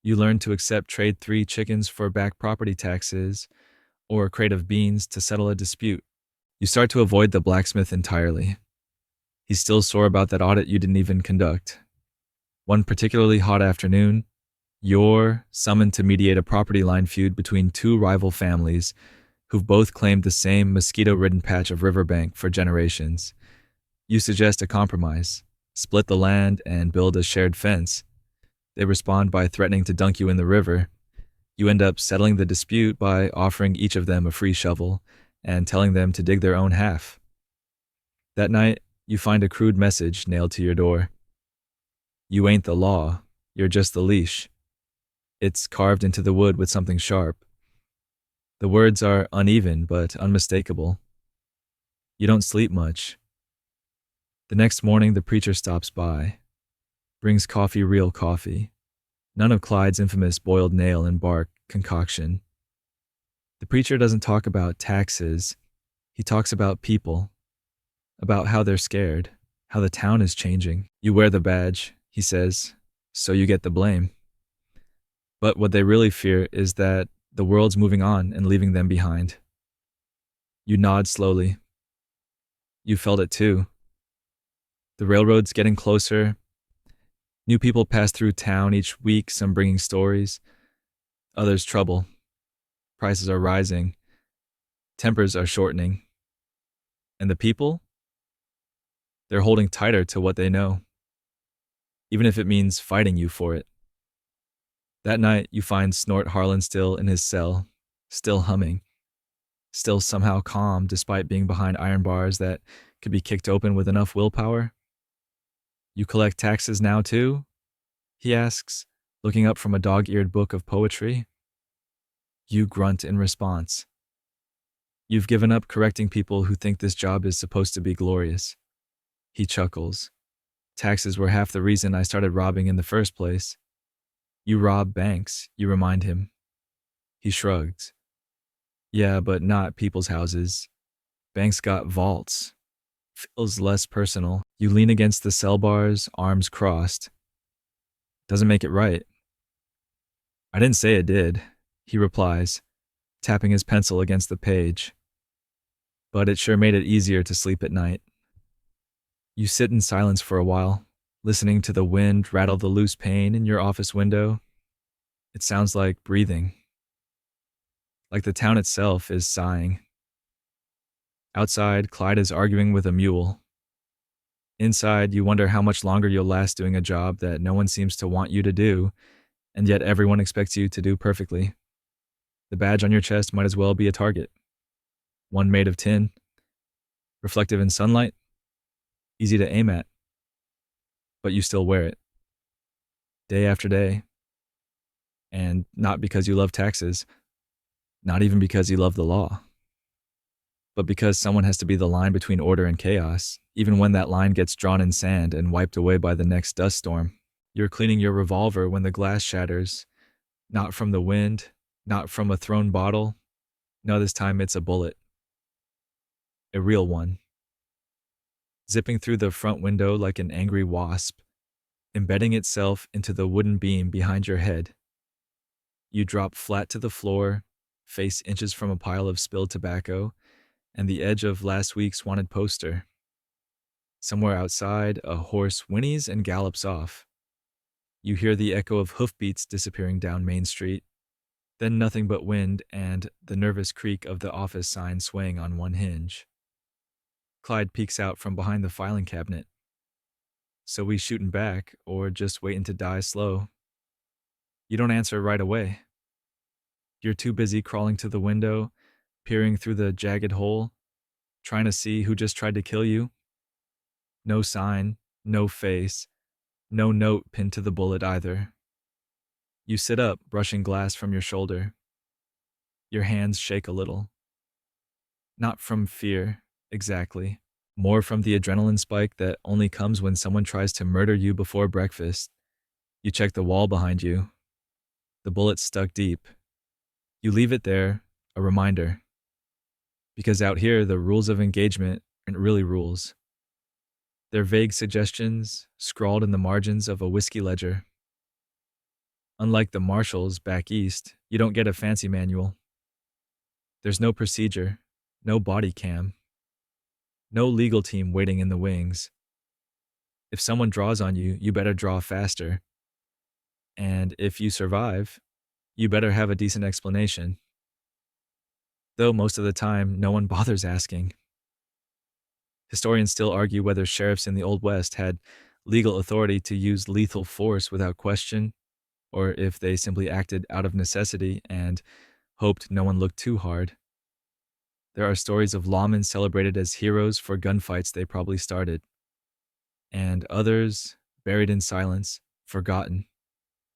You learn to accept trade 3 chickens for back property taxes, or a crate of beans to settle a dispute. You start to avoid the blacksmith entirely. He's still sore about that audit you didn't even conduct. One particularly hot afternoon, you're summoned to mediate a property line feud between 2 rival families who've both claimed the same mosquito-ridden patch of riverbank for generations. You suggest a compromise, split the land and build a shared fence. They respond by threatening to dunk you in the river. You end up settling the dispute by offering each of them a free shovel and telling them to dig their own half. That night, you find a crude message nailed to your door. You ain't the law, you're just the leash. It's carved into the wood with something sharp. The words are uneven but unmistakable. You don't sleep much. The next morning, the preacher stops by, brings coffee, real coffee. None of Clyde's infamous boiled nail and bark concoction. The preacher doesn't talk about taxes. He talks about people, about how they're scared, how the town is changing. You wear the badge, he says, so you get the blame. But what they really fear is that the world's moving on and leaving them behind. You nod slowly. You felt it too. The railroad's getting closer. New people pass through town each week, some bringing stories, others trouble. Prices are rising. Tempers are shortening. And the people? They're holding tighter to what they know, even if it means fighting you for it. That night, you find Snort Harlan still in his cell, still humming, still somehow calm despite being behind iron bars that could be kicked open with enough willpower. You collect taxes now too? He asks, looking up from a dog-eared book of poetry. You grunt in response. You've given up correcting people who think this job is supposed to be glorious. He chuckles. Taxes were half the reason I started robbing in the first place. You rob banks, you remind him. He shrugs. Yeah, but not people's houses. Banks got vaults. Feels less personal. You lean against the cell bars, arms crossed. Doesn't make it right. I didn't say it did, he replies, tapping his pencil against the page. But it sure made it easier to sleep at night. You sit in silence for a while, listening to the wind rattle the loose pane in your office window. It sounds like breathing. Like the town itself is sighing. Outside, Clyde is arguing with a mule. Inside, you wonder how much longer you'll last doing a job that no one seems to want you to do, and yet everyone expects you to do perfectly. The badge on your chest might as well be a target. One made of tin, reflective in sunlight, easy to aim at, but you still wear it. Day after day. And not because you love taxes, not even because you love the law, but because someone has to be the line between order and chaos, even when that line gets drawn in sand and wiped away by the next dust storm. You're cleaning your revolver when the glass shatters, not from the wind, not from a thrown bottle. No, this time it's a bullet. A real one. Zipping through the front window like an angry wasp, embedding itself into the wooden beam behind your head. You drop flat to the floor, face inches from a pile of spilled tobacco and the edge of last week's wanted poster. Somewhere outside, a horse whinnies and gallops off. You hear the echo of hoofbeats disappearing down Main Street, then nothing but wind and the nervous creak of the office sign swaying on one hinge. Clyde peeks out from behind the filing cabinet. So we shootin' back, or just waitin' to die slow? You don't answer right away. You're too busy crawling to the window, peering through the jagged hole, trying to see who just tried to kill you. No sign, no face, no note pinned to the bullet either. You sit up, brushing glass from your shoulder. Your hands shake a little. Not from fear, exactly. More from the adrenaline spike that only comes when someone tries to murder you before breakfast. You check the wall behind you. The bullet's stuck deep. You leave it there, a reminder. Because out here, the rules of engagement aren't really rules. They're vague suggestions scrawled in the margins of a whiskey ledger. Unlike the marshals back east, you don't get a fancy manual. There's no procedure, no body cam, no legal team waiting in the wings. If someone draws on you, you better draw faster. And if you survive, you better have a decent explanation. Though most of the time, no one bothers asking. Historians still argue whether sheriffs in the Old West had legal authority to use lethal force without question, or if they simply acted out of necessity and hoped no one looked too hard. There are stories of lawmen celebrated as heroes for gunfights they probably started, and others buried in silence, forgotten,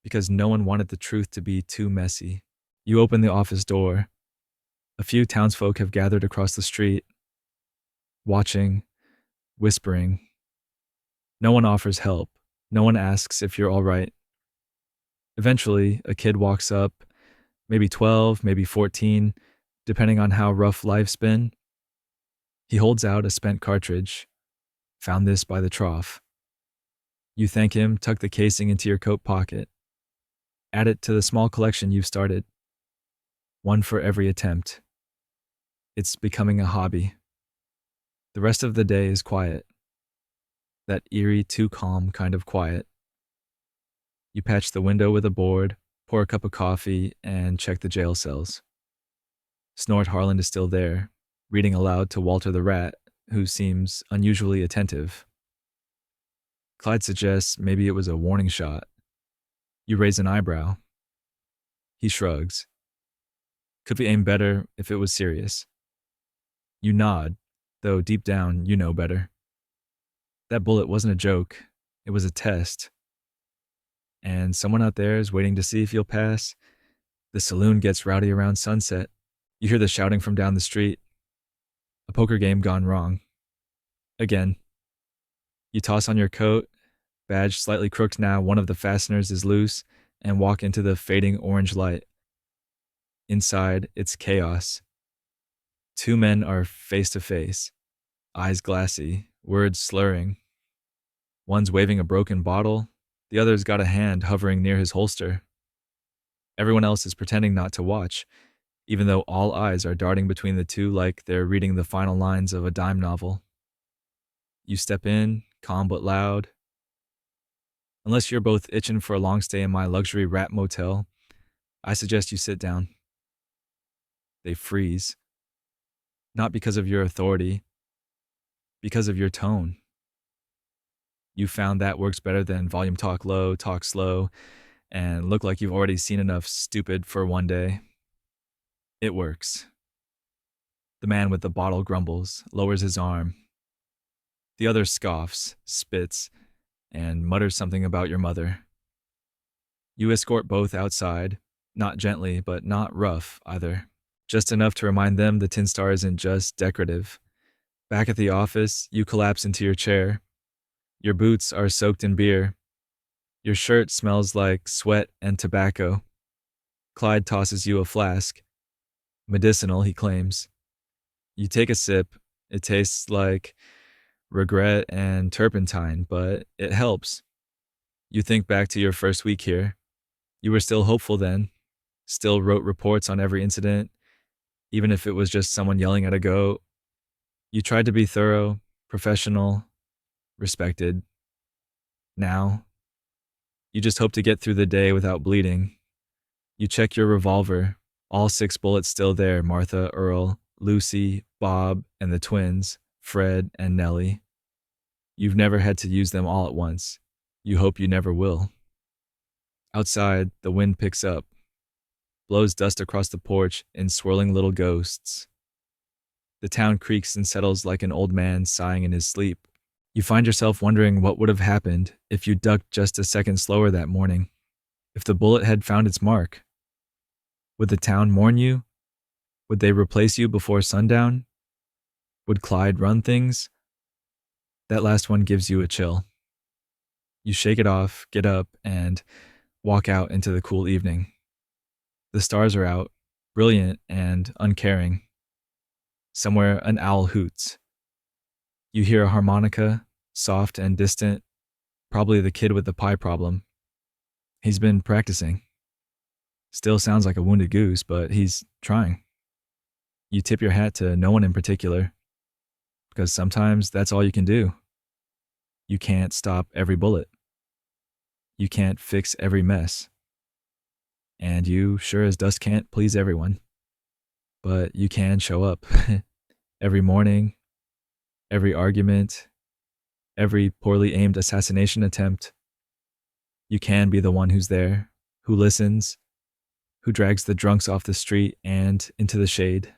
because no one wanted the truth to be too messy. You open the office door. A few townsfolk have gathered across the street, watching, whispering. No one offers help. No one asks if you're all right. Eventually, a kid walks up, maybe 12, maybe 14, depending on how rough life's been. He holds out a spent cartridge. Found this by the trough. You thank him, tuck the casing into your coat pocket. Add it to the small collection you've started. One for every attempt. It's becoming a hobby. The rest of the day is quiet. That eerie, too calm kind of quiet. You patch the window with a board, pour a cup of coffee, and check the jail cells. Snort Harland is still there, reading aloud to Walter the Rat, who seems unusually attentive. Clyde suggests maybe it was a warning shot. You raise an eyebrow. He shrugs. Could we aim better if it was serious? You nod, though deep down you know better. That bullet wasn't a joke. It was a test. And someone out there is waiting to see if you'll pass. The saloon gets rowdy around sunset. You hear the shouting from down the street. A poker game gone wrong. Again. You toss on your coat, badge slightly crooked now, one of the fasteners is loose, and walk into the fading orange light. Inside, it's chaos. Two men are face to face, eyes glassy, words slurring. One's waving a broken bottle, the other's got a hand hovering near his holster. Everyone else is pretending not to watch, even though all eyes are darting between the two like they're reading the final lines of a dime novel. You step in, calm but loud. Unless you're both itching for a long stay in my luxury rat motel, I suggest you sit down. They freeze. Not because of your authority, because of your tone. You found that works better than volume talk low, talk slow, and look like you've already seen enough stupid for one day. It works. The man with the bottle grumbles, lowers his arm. The other scoffs, spits, and mutters something about your mother. You escort both outside, not gently, but not rough either. Just enough to remind them the Tin Star isn't just decorative. Back at the office, you collapse into your chair. Your boots are soaked in beer. Your shirt smells like sweat and tobacco. Clyde tosses you a flask. Medicinal, he claims. You take a sip. It tastes like regret and turpentine, but it helps. You think back to your first week here. You were still hopeful then, still wrote reports on every incident, even if it was just someone yelling at a goat. You tried to be thorough, professional, respected. Now, you just hope to get through the day without bleeding. You check your revolver, all 6 bullets still there, Martha, Earl, Lucy, Bob, and the twins, Fred and Nellie. You've never had to use them all at once. You hope you never will. Outside, the wind picks up, blows dust across the porch in swirling little ghosts. The town creaks and settles like an old man sighing in his sleep. You find yourself wondering what would have happened if you ducked just a second slower that morning. If the bullet had found its mark. Would the town mourn you? Would they replace you before sundown? Would Clyde run things? That last one gives you a chill. You shake it off, get up, and walk out into the cool evening. The stars are out, brilliant and uncaring. Somewhere an owl hoots. You hear a harmonica, soft and distant, probably the kid with the pie problem. He's been practicing. Still sounds like a wounded goose, but he's trying. You tip your hat to no one in particular, because sometimes that's all you can do. You can't stop every bullet. You can't fix every mess. And you sure as dust can't please everyone. But you can show up every morning, every argument, every poorly aimed assassination attempt. You can be the one who's there, who listens, who drags the drunks off the street and into the shade,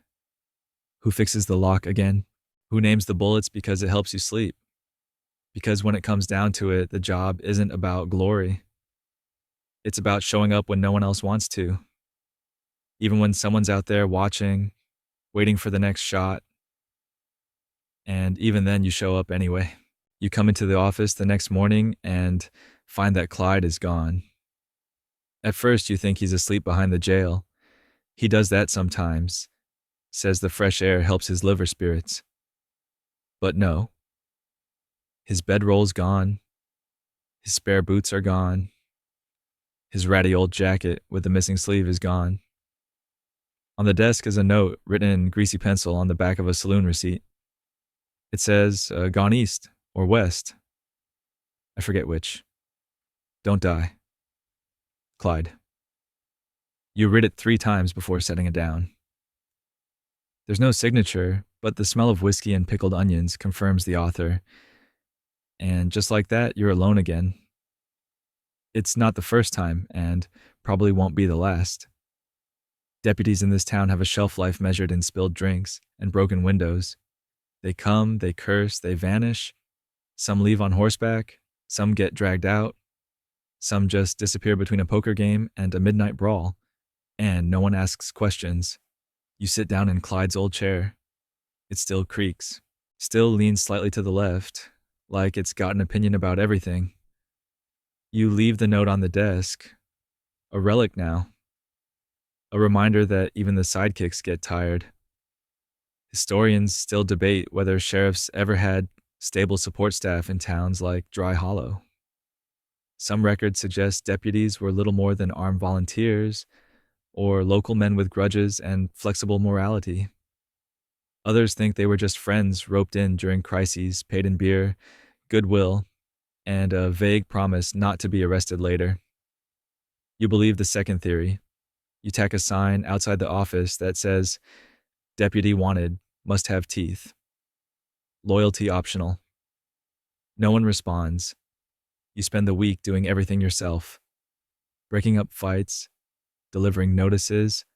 who fixes the lock again, who names the bullets because it helps you sleep. Because when it comes down to it, the job isn't about glory. It's about showing up when no one else wants to. Even when someone's out there watching, waiting for the next shot. And even then you show up anyway. You come into the office the next morning and find that Clyde is gone. At first you think he's asleep behind the jail. He does that sometimes. Says the fresh air helps his liver spirits. But no. His bedroll's gone. His spare boots are gone. His ratty old jacket with the missing sleeve is gone. On the desk is a note written in greasy pencil on the back of a saloon receipt. It says, gone east or west. I forget which. Don't die. Clyde. You read it 3 times before setting it down. There's no signature, but the smell of whiskey and pickled onions confirms the author. And just like that, you're alone again. It's not the first time, and probably won't be the last. Deputies in this town have a shelf life measured in spilled drinks and broken windows. They come, they curse, they vanish. Some leave on horseback, some get dragged out. Some just disappear between a poker game and a midnight brawl, and no one asks questions. You sit down in Clyde's old chair. It still creaks, still leans slightly to the left, like it's got an opinion about everything. You leave the note on the desk, a relic now, a reminder that even the sidekicks get tired. Historians still debate whether sheriffs ever had stable support staff in towns like Dry Hollow. Some records suggest deputies were little more than armed volunteers or local men with grudges and flexible morality. Others think they were just friends roped in during crises, paid in beer, goodwill, and a vague promise not to be arrested later. You believe the second theory. You tack a sign outside the office that says, "Deputy wanted, must have teeth. Loyalty optional." No one responds. You spend the week doing everything yourself, breaking up fights, delivering notices,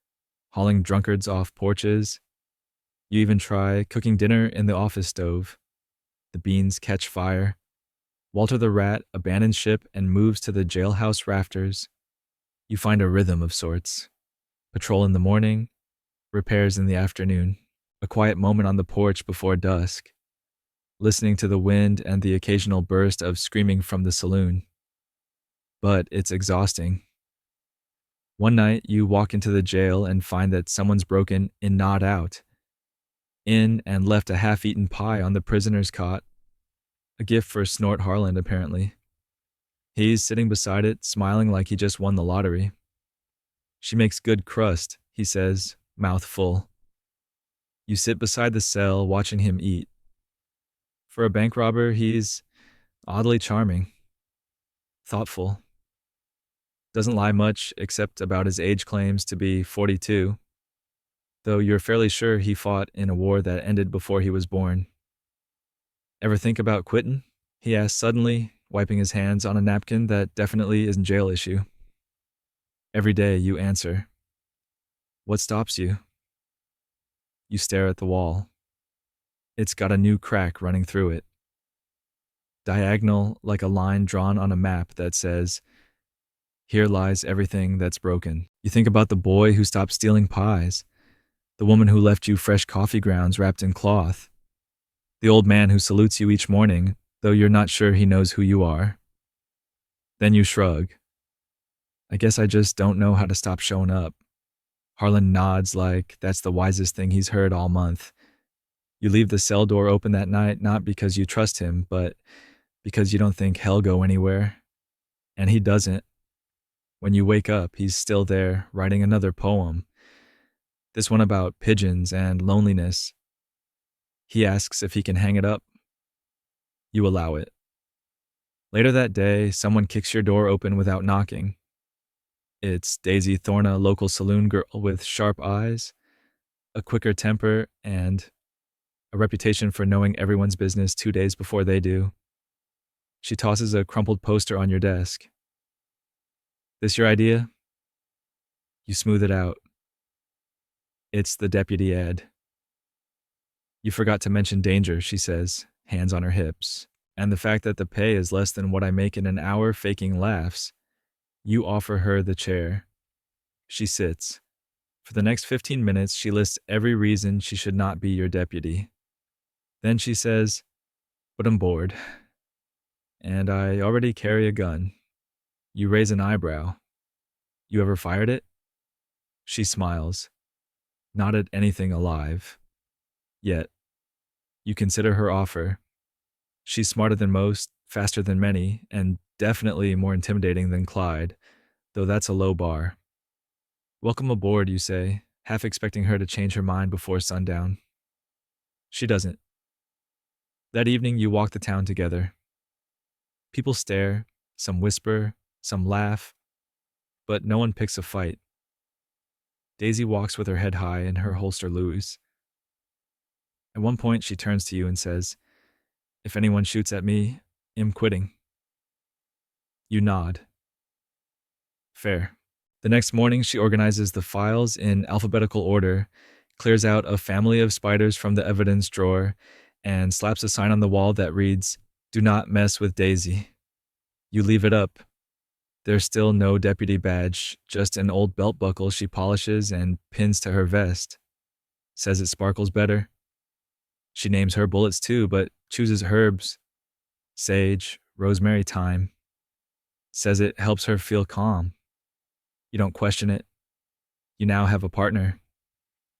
hauling drunkards off porches. You even try cooking dinner in the office stove. The beans catch fire. Walter the Rat abandons ship and moves to the jailhouse rafters. You find a rhythm of sorts. Patrol in the morning, repairs in the afternoon, a quiet moment on the porch before dusk, listening to the wind and the occasional burst of screaming from the saloon. But it's exhausting. One night, you walk into the jail and find that someone's broken in not out, in and left a half-eaten pie on the prisoner's cot, a gift for Snort Harland, apparently. He's sitting beside it, smiling like he just won the lottery. "She makes good crust," he says, mouth full. You sit beside the cell, watching him eat. For a bank robber, he's oddly charming, thoughtful. Doesn't lie much except about his age claims to be 42, though you're fairly sure he fought in a war that ended before he was born. "Ever think about quittin'?" he asks suddenly, wiping his hands on a napkin that definitely isn't jail issue. Every day you answer. "What stops you?" You stare at the wall. It's got a new crack running through it. Diagonal like a line drawn on a map that says, "Here lies everything that's broken." You think about the boy who stopped stealing pies, the woman who left you fresh coffee grounds wrapped in cloth, the old man who salutes you each morning, though you're not sure he knows who you are. Then you shrug. "I guess I just don't know how to stop showing up." Harlan nods like that's the wisest thing he's heard all month. You leave the cell door open that night not because you trust him, but because you don't think he'll go anywhere. And he doesn't. When you wake up, he's still there, writing another poem. This one about pigeons and loneliness. He asks if he can hang it up. You allow it. Later that day, someone kicks your door open without knocking. It's Daisy Thorne, a local saloon girl with sharp eyes, a quicker temper, and a reputation for knowing everyone's business 2 days before they do. She tosses a crumpled poster on your desk. "This your idea?" You smooth it out. It's the deputy ad. "You forgot to mention danger," she says, hands on her hips, "and the fact that the pay is less than what I make in an hour faking laughs." You offer her the chair. She sits. For the next 15 minutes, she lists every reason she should not be your deputy. Then she says, "But I'm bored. And I already carry a gun." You raise an eyebrow. "You ever fired it?" She smiles. Not at anything alive. Yet. You consider her offer. She's smarter than most, faster than many, and definitely more intimidating than Clyde, though that's a low bar. "Welcome aboard," you say, half expecting her to change her mind before sundown. She doesn't. That evening, you walk the town together. People stare, some whisper, some laugh, but no one picks a fight. Daisy walks with her head high and her holster loose. At one point, she turns to you and says, "If anyone shoots at me, I'm quitting." You nod. Fair. The next morning, she organizes the files in alphabetical order, clears out a family of spiders from the evidence drawer, and slaps a sign on the wall that reads, "Do not mess with Daisy." You leave it up. There's still no deputy badge, just an old belt buckle she polishes and pins to her vest. Says it sparkles better. She names her bullets too, but chooses herbs, sage, rosemary, thyme. Says it helps her feel calm. You don't question it. You now have a partner,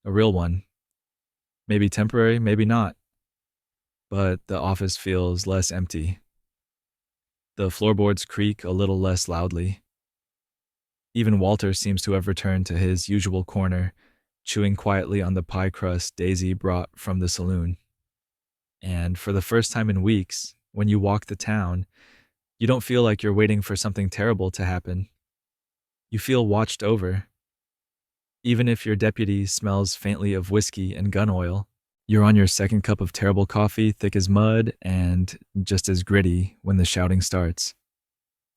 a real one. Maybe temporary, maybe not, but the office feels less empty. The floorboards creak a little less loudly. Even Walter seems to have returned to his usual corner, chewing quietly on the pie crust Daisy brought from the saloon. And for the first time in weeks, when you walk the town, you don't feel like you're waiting for something terrible to happen. You feel watched over. Even if your deputy smells faintly of whiskey and gun oil, you're on your second cup of terrible coffee, thick as mud and just as gritty when the shouting starts.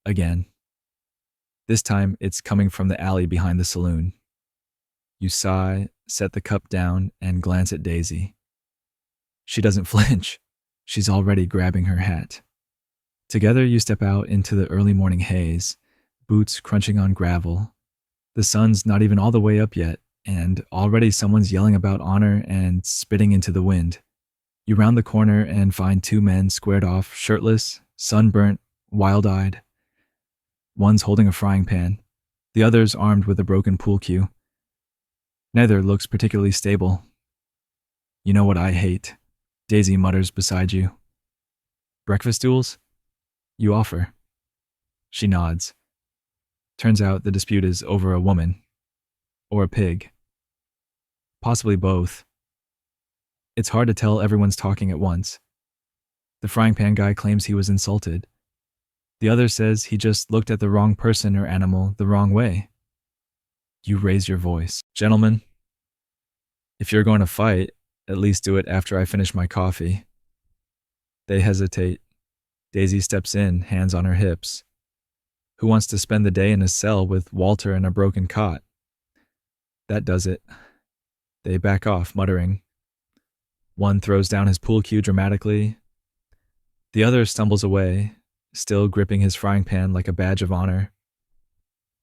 Again. This time, it's coming from the alley behind the saloon. You sigh, set the cup down, and glance at Daisy. She doesn't flinch. She's already grabbing her hat. Together, you step out into the early morning haze, boots crunching on gravel. The sun's not even all the way up yet, and already someone's yelling about honor and spitting into the wind. You round the corner and find two men squared off, shirtless, sunburnt, wild-eyed. One's holding a frying pan, the other's armed with a broken pool cue. Neither looks particularly stable. You know what I hate, Daisy mutters beside you. Breakfast duels? You offer. She nods. Turns out the dispute is over a woman. Or a pig. Possibly both. It's hard to tell everyone's talking at once. The frying pan guy claims he was insulted. The other says he just looked at the wrong person or animal the wrong way. You raise your voice. Gentlemen, if you're going to fight, at least do it after I finish my coffee. They hesitate. Daisy steps in, hands on her hips. Who wants to spend the day in a cell with Walter and a broken cot? That does it. They back off, muttering. One throws down his pool cue dramatically. The other stumbles away, still gripping his frying pan like a badge of honor.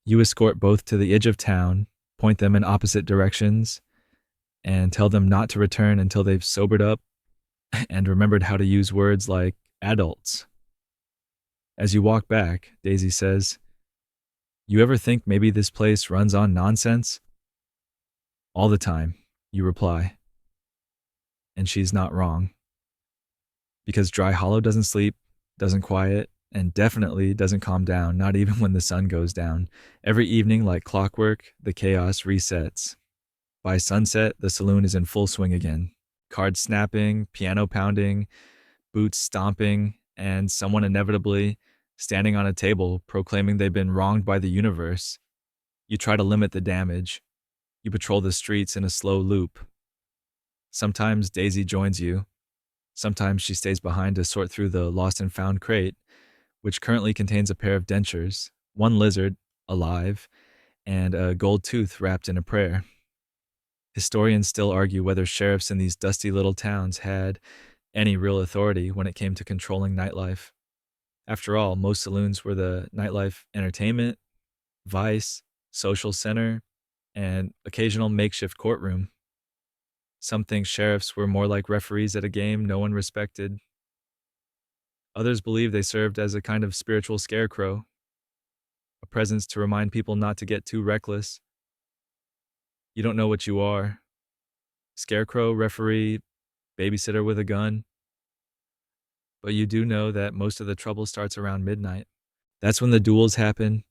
You escort both to the edge of town, point them in opposite directions, and tell them not to return until they've sobered up and remembered how to use words like adults. As you walk back, Daisy says, You ever think maybe this place runs on nonsense? All the time, you reply. And she's not wrong. Because Dry Hollow doesn't sleep, doesn't quiet, and definitely doesn't calm down, not even when the sun goes down. Every evening, like clockwork, the chaos resets. By sunset, the saloon is in full swing again. Cards snapping, piano pounding, boots stomping, and someone inevitably standing on a table proclaiming they've been wronged by the universe. You try to limit the damage. You patrol the streets in a slow loop. Sometimes Daisy joins you. Sometimes she stays behind to sort through the lost and found crate, which currently contains a pair of dentures, one lizard, alive, and a gold tooth wrapped in a prayer. Historians still argue whether sheriffs in these dusty little towns had any real authority when it came to controlling nightlife. After all, most saloons were the nightlife entertainment, vice, social center, and occasional makeshift courtroom. Some think sheriffs were more like referees at a game no one respected. Others believe they served as a kind of spiritual scarecrow, a presence to remind people not to get too reckless. You don't know what you are. Scarecrow, referee, babysitter with a gun. But you do know that most of the trouble starts around midnight. That's when the duels happen,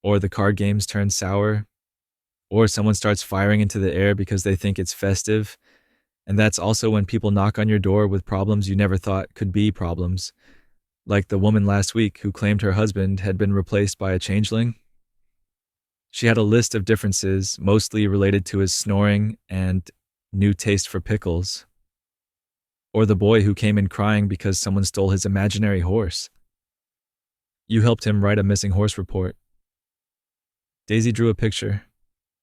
or the card games turn sour, or someone starts firing into the air because they think it's festive. And that's also when people knock on your door with problems you never thought could be problems. Like the woman last week who claimed her husband had been replaced by a changeling. She had a list of differences, mostly related to his snoring and new taste for pickles. Or the boy who came in crying because someone stole his imaginary horse. You helped him write a missing horse report. Daisy drew a picture.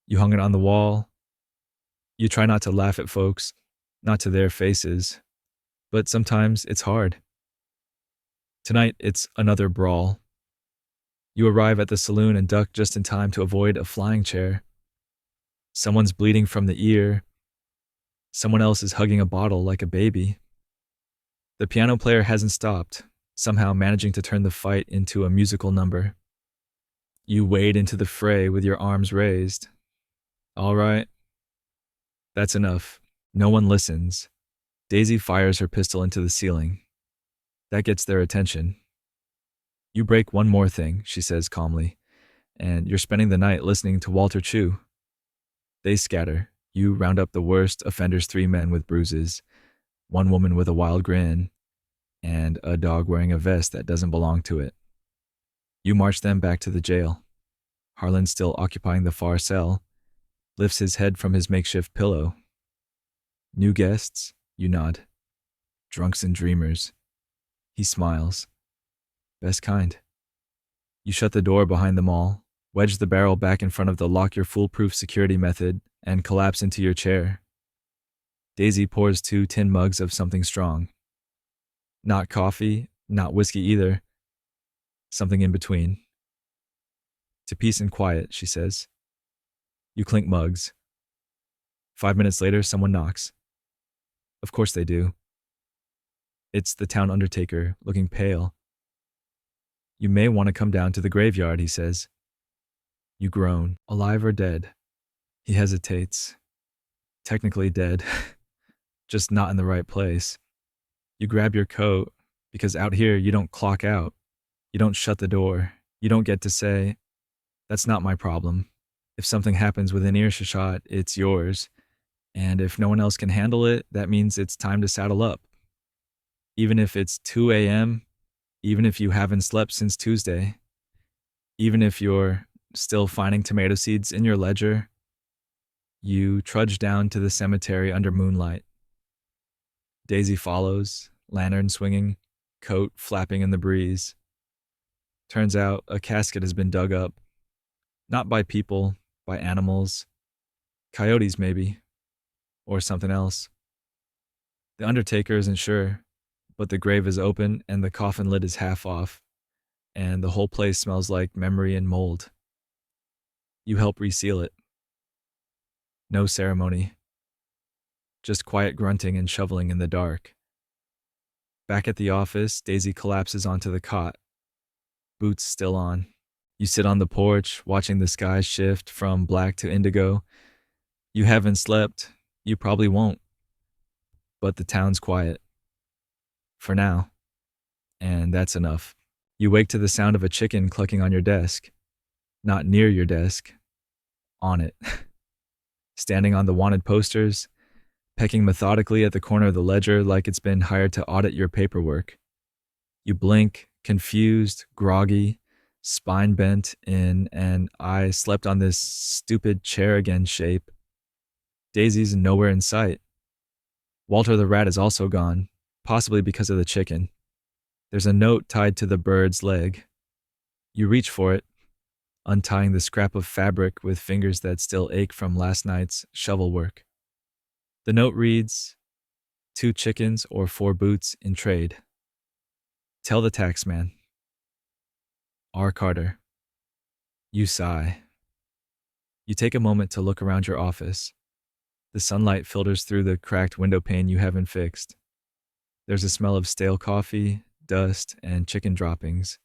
You hung it on the wall. You try not to laugh at folks, not to their faces, but sometimes it's hard. Tonight, it's another brawl. You arrive at the saloon and duck just in time to avoid a flying chair. Someone's bleeding from the ear. Someone else is hugging a bottle like a baby. The piano player hasn't stopped, somehow managing to turn the fight into a musical number. You wade into the fray with your arms raised. All right, that's enough. No one listens. Daisy fires her pistol into the ceiling. That gets their attention. You break one more thing, she says calmly, and you're spending the night listening to Walter Chu. They scatter. You round up the worst offenders, 3 men with bruises, 1 woman with a wild grin, and a dog wearing a vest that doesn't belong to it. You march them back to the jail. Harlan, still occupying the far cell, lifts his head from his makeshift pillow. New guests? You nod. Drunks and dreamers. He smiles. Best kind. You shut the door behind them all, wedge the barrel back in front of the lock your foolproof security method, and collapse into your chair. Daisy pours 2 tin mugs of something strong. Not coffee, not whiskey either. Something in between. To peace and quiet, she says. You clink mugs. 5 minutes later, someone knocks. Of course they do. It's the town undertaker, looking pale. You may want to come down to the graveyard, he says. You groan. Alive or dead? He hesitates. Technically dead, just not in the right place. You grab your coat, because out here you don't clock out. You don't shut the door. You don't get to say, that's not my problem. If something happens within earshot, it's yours. And if no one else can handle it, that means it's time to saddle up. Even if it's 2 a.m., even if you haven't slept since Tuesday, even if you're still finding tomato seeds in your ledger, you trudge down to the cemetery under moonlight. Daisy follows, lantern swinging, coat flapping in the breeze. Turns out a casket has been dug up. Not by people, by animals. Coyotes, maybe. Or something else. The undertaker isn't sure, but the grave is open and the coffin lid is half off, and the whole place smells like memory and mold. You help reseal it. No ceremony. Just quiet grunting and shoveling in the dark. Back at the office, Daisy collapses onto the cot. Boots still on. You sit on the porch, watching the sky shift from black to indigo. You haven't slept. You probably won't. But the town's quiet. For now. And that's enough. You wake to the sound of a chicken clucking on your desk. Not near your desk. On it. Standing on the wanted posters, pecking methodically at the corner of the ledger like it's been hired to audit your paperwork. You blink, confused, groggy, spine bent in an I slept on this stupid chair again shape. Daisy's nowhere in sight. Walter the rat is also gone, possibly because of the chicken. There's a note tied to the bird's leg. You reach for it, untying the scrap of fabric with fingers that still ache from last night's shovel work. The note reads, 2 chickens or 4 boots in trade. Tell the taxman. R. Carter. You sigh. You take a moment to look around your office. The sunlight filters through the cracked window pane you haven't fixed. There's a smell of stale coffee, dust, and chicken droppings.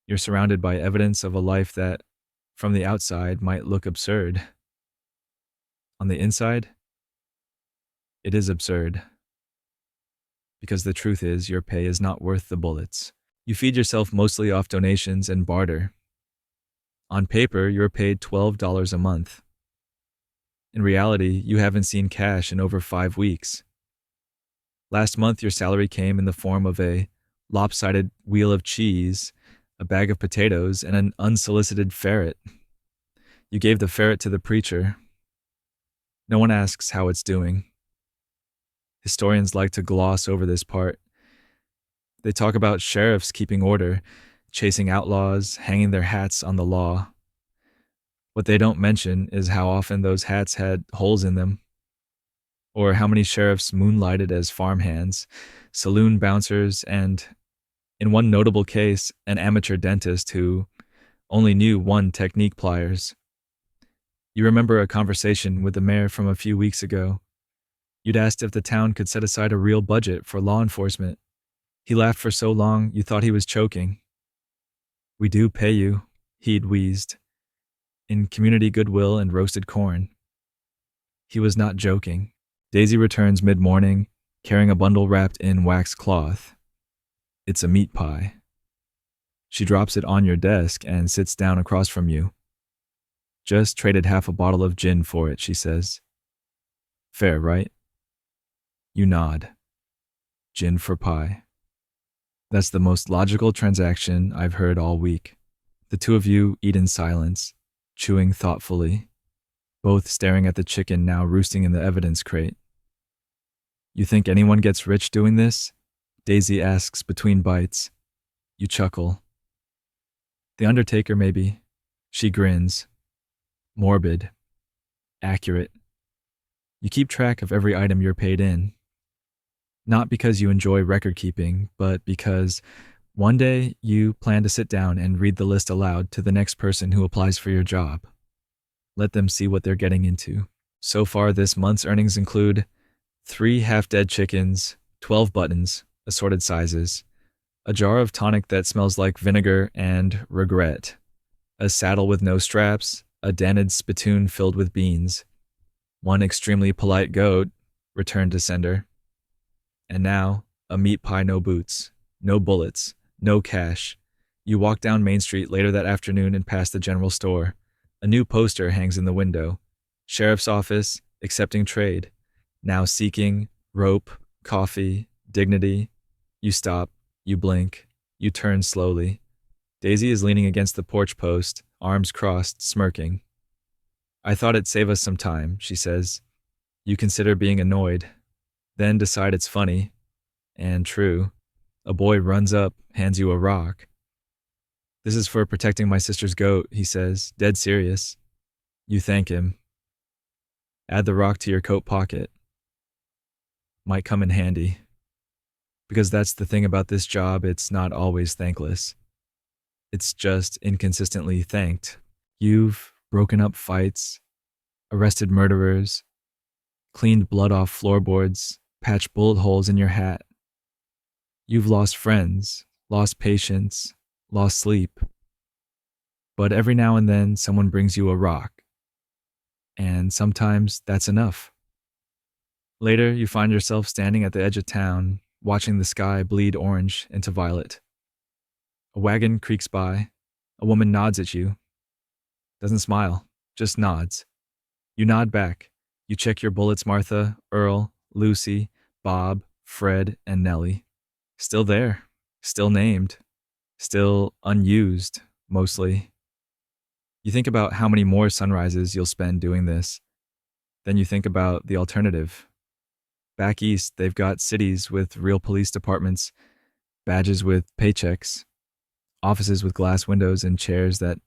You're surrounded by evidence of a life that, from the outside, might look absurd. On the inside, it is absurd. Because the truth is, your pay is not worth the bullets. You feed yourself mostly off donations and barter. On paper, you're paid $12 a month. In reality, you haven't seen cash in over 5 weeks. Last month, your salary came in the form of a lopsided wheel of cheese, a bag of potatoes, and an unsolicited ferret. You gave the ferret to the preacher. No one asks how it's doing. Historians like to gloss over this part. They talk about sheriffs keeping order, chasing outlaws, hanging their hats on the law. What they don't mention is how often those hats had holes in them, or how many sheriffs moonlighted as farmhands, saloon bouncers, and, in one notable case, an amateur dentist who only knew one technique pliers. You remember a conversation with the mayor from a few weeks ago. You'd asked if the town could set aside a real budget for law enforcement. He laughed for so long you thought he was choking. We do pay you, he'd wheezed, in community goodwill and roasted corn. He was not joking. Daisy returns mid-morning, carrying a bundle wrapped in wax cloth. It's a meat pie. She drops it on your desk and sits down across from you. Just traded half a bottle of gin for it, she says. Fair, right? You nod. Gin for pie. That's the most logical transaction I've heard all week. The two of you eat in silence, chewing thoughtfully, both staring at the chicken now roosting in the evidence crate. You think anyone gets rich doing this? Daisy asks between bites. You chuckle. The Undertaker, maybe. She grins. Morbid. Accurate. You keep track of every item you're paid in. Not because you enjoy record keeping, but because one day you plan to sit down and read the list aloud to the next person who applies for your job. Let them see what they're getting into. So far, this month's earnings include 3 half-dead chickens, 12 buttons, assorted sizes, a jar of tonic that smells like vinegar and regret, a saddle with no straps, a Danid spittoon filled with beans, one extremely polite goat, returned to sender, and now a meat pie, no boots, no bullets, no cash. You walk down Main Street later that afternoon and past the general store. A new poster hangs in the window. Sheriff's office, accepting trade. Now seeking, rope, coffee, dignity. You stop, you blink, you turn slowly. Daisy is leaning against the porch post, arms crossed, smirking. I thought it'd save us some time, she says. You consider being annoyed, then decide it's funny. And true. A boy runs up, hands you a rock. This is for protecting my sister's goat, he says, dead serious. You thank him. Add the rock to your coat pocket. Might come in handy. Because that's the thing about this job, it's not always thankless. It's just inconsistently thanked. You've broken up fights, arrested murderers, cleaned blood off floorboards, patched bullet holes in your hat. You've lost friends, lost patience, lost sleep. But every now and then someone brings you a rock. And sometimes that's enough. Later, you find yourself standing at the edge of town, watching the sky bleed orange into violet. A wagon creaks by. A woman nods at you. Doesn't smile, just nods. You nod back. You check your bullets, Martha, Earl, Lucy, Bob, Fred, and Nellie. Still there. Still named. Still unused, mostly. You think about how many more sunrises you'll spend doing this. Then you think about the alternative. Back east, they've got cities with real police departments, badges with paychecks, offices with glass windows and chairs that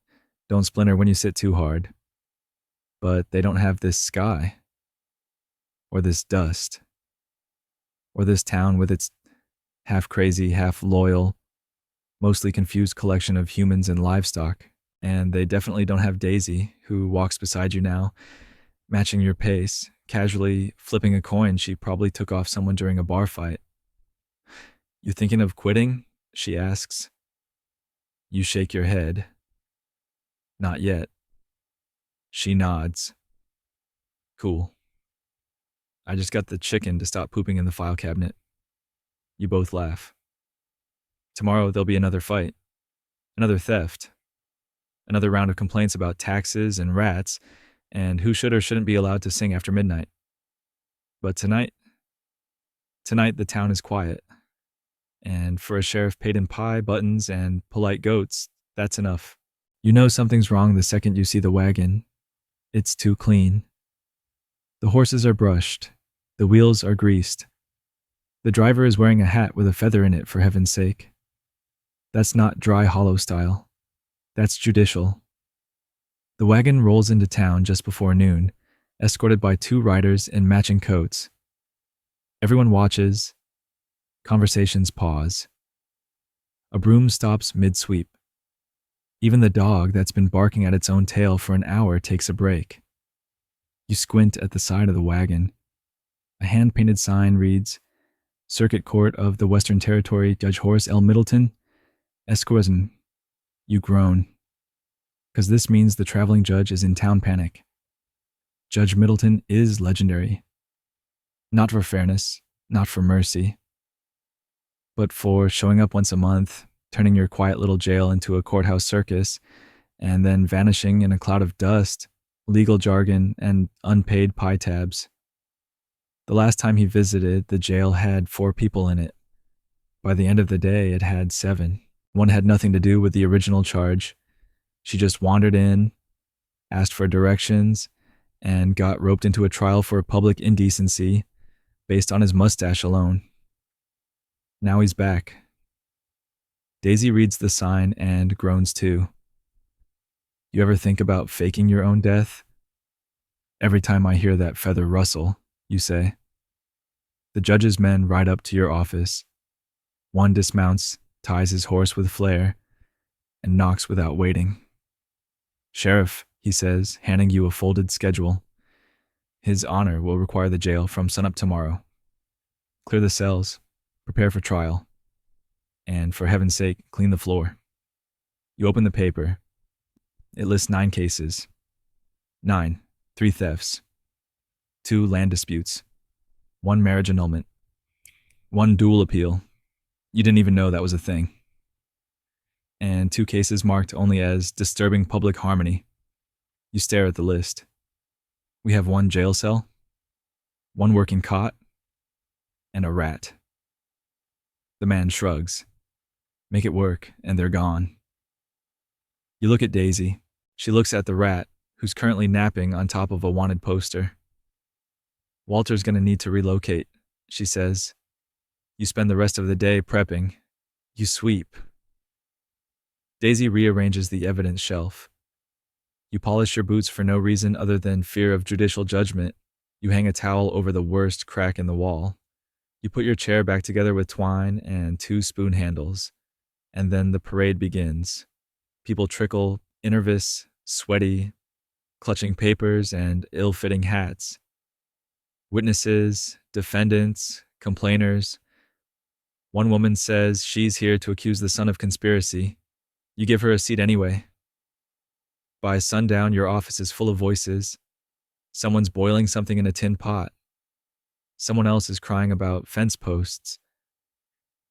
don't splinter when you sit too hard. But they don't have this sky, or this dust, or this town with its half-crazy, half-loyal, mostly confused collection of humans and livestock. And they definitely don't have Daisy, who walks beside you now, matching your pace, casually flipping a coin she probably took off someone during a bar fight. You thinking of quitting? She asks. You shake your head. Not yet. She nods. Cool. I just got the chicken to stop pooping in the file cabinet. You both laugh. Tomorrow there'll be another fight. Another theft. Another round of complaints about taxes and rats, and who should or shouldn't be allowed to sing after midnight. But tonight the town is quiet. And for a sheriff paid in pie, buttons, and polite goats, that's enough. You know something's wrong the second you see the wagon. It's too clean. The horses are brushed. The wheels are greased. The driver is wearing a hat with a feather in it, for heaven's sake. That's not dry hollow style. That's judicial. The wagon rolls into town just before noon, escorted by 2 riders in matching coats. Everyone watches. Conversations pause. A broom stops mid-sweep. Even the dog that's been barking at its own tail for an hour takes a break. You squint at the side of the wagon. A hand-painted sign reads, Circuit Court of the Western Territory, Judge Horace L. Middleton, Esquizin. You groan, because this means the traveling judge is in town panic. Judge Middleton is legendary. Not for fairness, not for mercy, but for showing up once a month, turning your quiet little jail into a courthouse circus, and then vanishing in a cloud of dust, legal jargon, and unpaid pie tabs. The last time he visited, the jail had 4 people in it. By the end of the day, it had 7. One had nothing to do with the original charge. She just wandered in, asked for directions, and got roped into a trial for public indecency based on his mustache alone. Now he's back. Daisy reads the sign and groans too. You ever think about faking your own death? Every time I hear that feather rustle, you say. The judge's men ride up to your office. One dismounts, ties his horse with flair, and knocks without waiting. Sheriff, he says, handing you a folded schedule. His honor will require the jail from sunup tomorrow. Clear the cells, prepare for trial, and for heaven's sake, clean the floor. You open the paper. It lists 9 cases. 9, 3 thefts, 2 land disputes, 1 marriage annulment, 1 dual appeal. You didn't even know that was a thing. And 2 cases marked only as disturbing public harmony. You stare at the list. We have 1 jail cell, 1 working cot, and a rat. The man shrugs. Make it work, and they're gone. You look at Daisy. She looks at the rat, who's currently napping on top of a wanted poster. Walter's gonna need to relocate, she says. You spend the rest of the day prepping. You sweep. Daisy rearranges the evidence shelf. You polish your boots for no reason other than fear of judicial judgment. You hang a towel over the worst crack in the wall. You put your chair back together with twine and 2 spoon handles. And then the parade begins. People trickle, nervous, sweaty, clutching papers and ill-fitting hats. Witnesses, defendants, complainers. One woman says she's here to accuse the son of conspiracy. You give her a seat anyway. By sundown, your office is full of voices. Someone's boiling something in a tin pot. Someone else is crying about fence posts.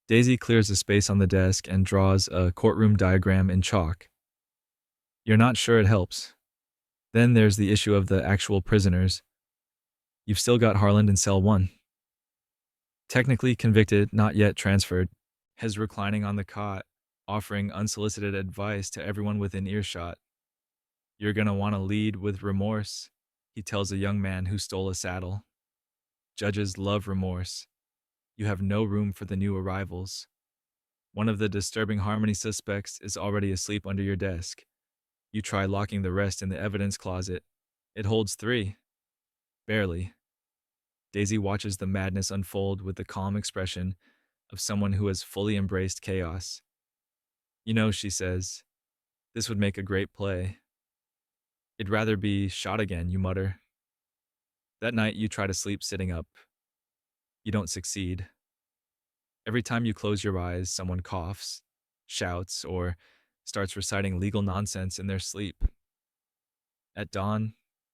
Daisy clears a space on the desk and draws a courtroom diagram in chalk. You're not sure it helps. Then there's the issue of the actual prisoners. You've still got Harland in cell 1. Technically convicted, not yet transferred, Hez reclining on the cot, offering unsolicited advice to everyone within earshot. You're gonna want to lead with remorse, he tells a young man who stole a saddle. Judges love remorse. You have no room for the new arrivals. One of the disturbing harmony suspects is already asleep under your desk. You try locking the rest in the evidence closet. It holds 3. Barely. Daisy watches the madness unfold with the calm expression of someone who has fully embraced chaos. You know, she says, this would make a great play. It'd rather be shot again, you mutter. That night you try to sleep sitting up. You don't succeed. Every time you close your eyes, someone coughs, shouts, or starts reciting legal nonsense in their sleep. At dawn,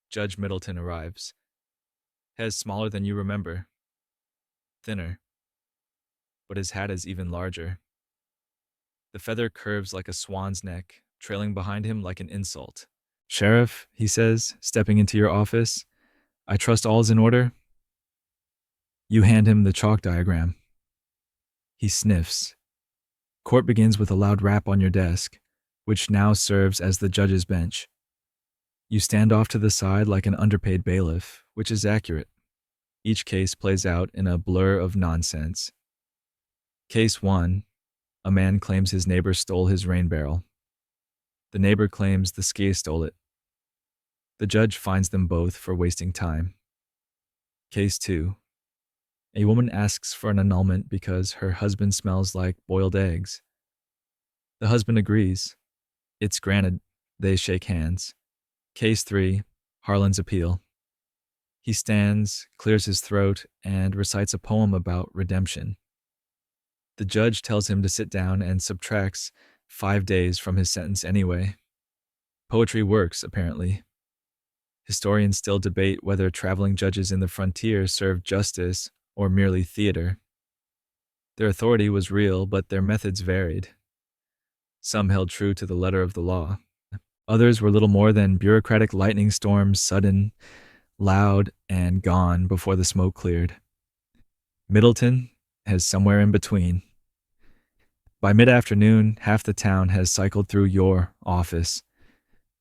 Judge Middleton arrives. Hez smaller than you remember. Thinner. But his hat is even larger. The feather curves like a swan's neck, trailing behind him like an insult. Sheriff, he says, stepping into your office, I trust all's in order. You hand him the chalk diagram. He sniffs. Court begins with a loud rap on your desk, which now serves as the judge's bench. You stand off to the side like an underpaid bailiff, which is accurate. Each case plays out in a blur of nonsense. Case 1, a man claims his neighbor stole his rain barrel. The neighbor claims the ski stole it. The judge finds them both for wasting time. Case 2, a woman asks for an annulment because her husband smells like boiled eggs. The husband agrees. It's granted. They shake hands. Case 3, Harlan's appeal. He stands, clears his throat, and recites a poem about redemption. The judge tells him to sit down and subtracts 5 days from his sentence anyway. Poetry works, apparently. Historians still debate whether traveling judges in the frontier served justice or merely theater. Their authority was real, but their methods varied. Some held true to the letter of the law. Others were little more than bureaucratic lightning storms, sudden, loud, and gone before the smoke cleared. Middleton is somewhere in between. By mid-afternoon, half the town has cycled through your office.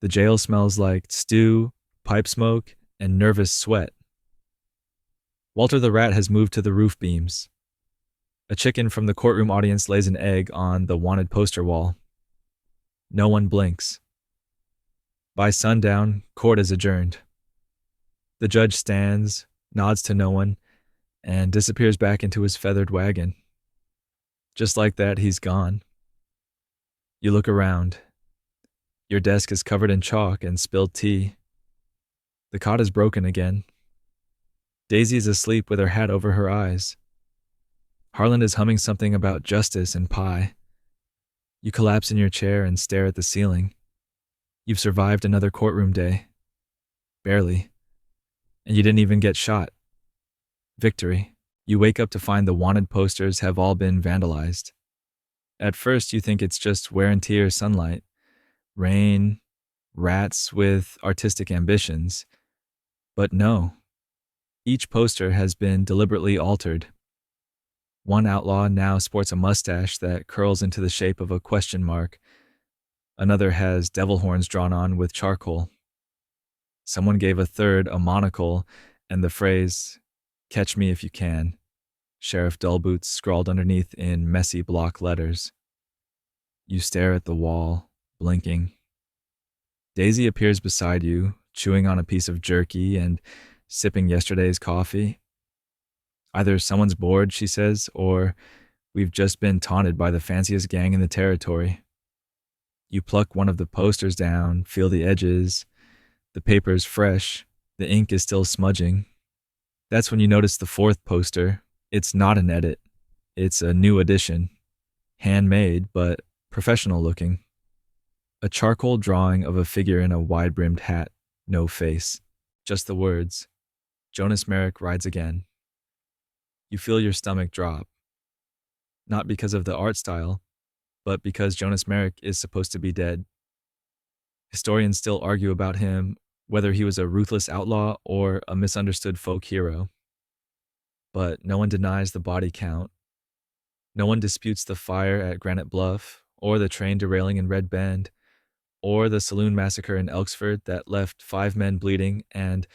The jail smells like stew, pipe smoke, and nervous sweat. Walter the rat has moved to the roof beams. A chicken from the courtroom audience lays an egg on the wanted poster wall. No one blinks. By sundown, court is adjourned. The judge stands, nods to no one, and disappears back into his feathered wagon. Just like that, he's gone. You look around. Your desk is covered in chalk and spilled tea. The cot is broken again. Daisy is asleep with her hat over her eyes. Harland is humming something about justice and pie. You collapse in your chair and stare at the ceiling. You've survived another courtroom day. Barely. And you didn't even get shot. Victory. You wake up to find the wanted posters have all been vandalized. At first, you think it's just wear and tear sunlight, rain, rats with artistic ambitions. But no. Each poster has been deliberately altered. One outlaw now sports a mustache that curls into the shape of a question mark. Another has devil horns drawn on with charcoal. Someone gave a third a monocle and the phrase, "Catch me if you can," Sheriff Dullboots scrawled underneath in messy block letters. You stare at the wall, blinking. Daisy appears beside you, chewing on a piece of jerky and sipping yesterday's coffee. Either someone's bored, she says, or we've just been taunted by the fanciest gang in the territory. You pluck one of the posters down, feel the edges. The paper's fresh. The ink is still smudging. That's when you notice the fourth poster. It's not an edit. It's a new edition. Handmade, but professional looking. A charcoal drawing of a figure in a wide-brimmed hat. No face. Just the words. Jonas Merrick rides again. You feel your stomach drop. Not because of the art style, but because Jonas Merrick is supposed to be dead. Historians still argue about him, whether he was a ruthless outlaw or a misunderstood folk hero. But no one denies the body count. No one disputes the fire at Granite Bluff, or the train derailing in Red Bend, or the saloon massacre in Elksford that left 5 men bleeding and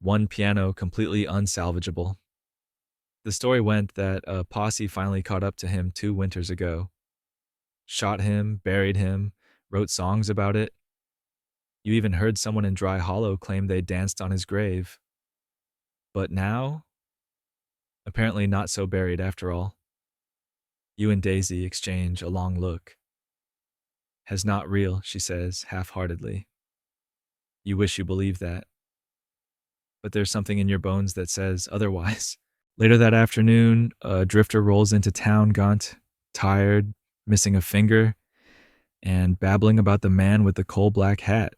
1 piano completely unsalvageable. The story went that a posse finally caught up to him 2 winters ago. Shot him, buried him, wrote songs about it. You even heard someone in Dry Hollow claim they danced on his grave. But now? Apparently not so buried after all. You and Daisy exchange a long look. Has not real, she says, half-heartedly. You wish you believed that. But there's something in your bones that says otherwise. Later that afternoon, a drifter rolls into town gaunt, tired, missing a finger, and babbling about the man with the coal-black hat.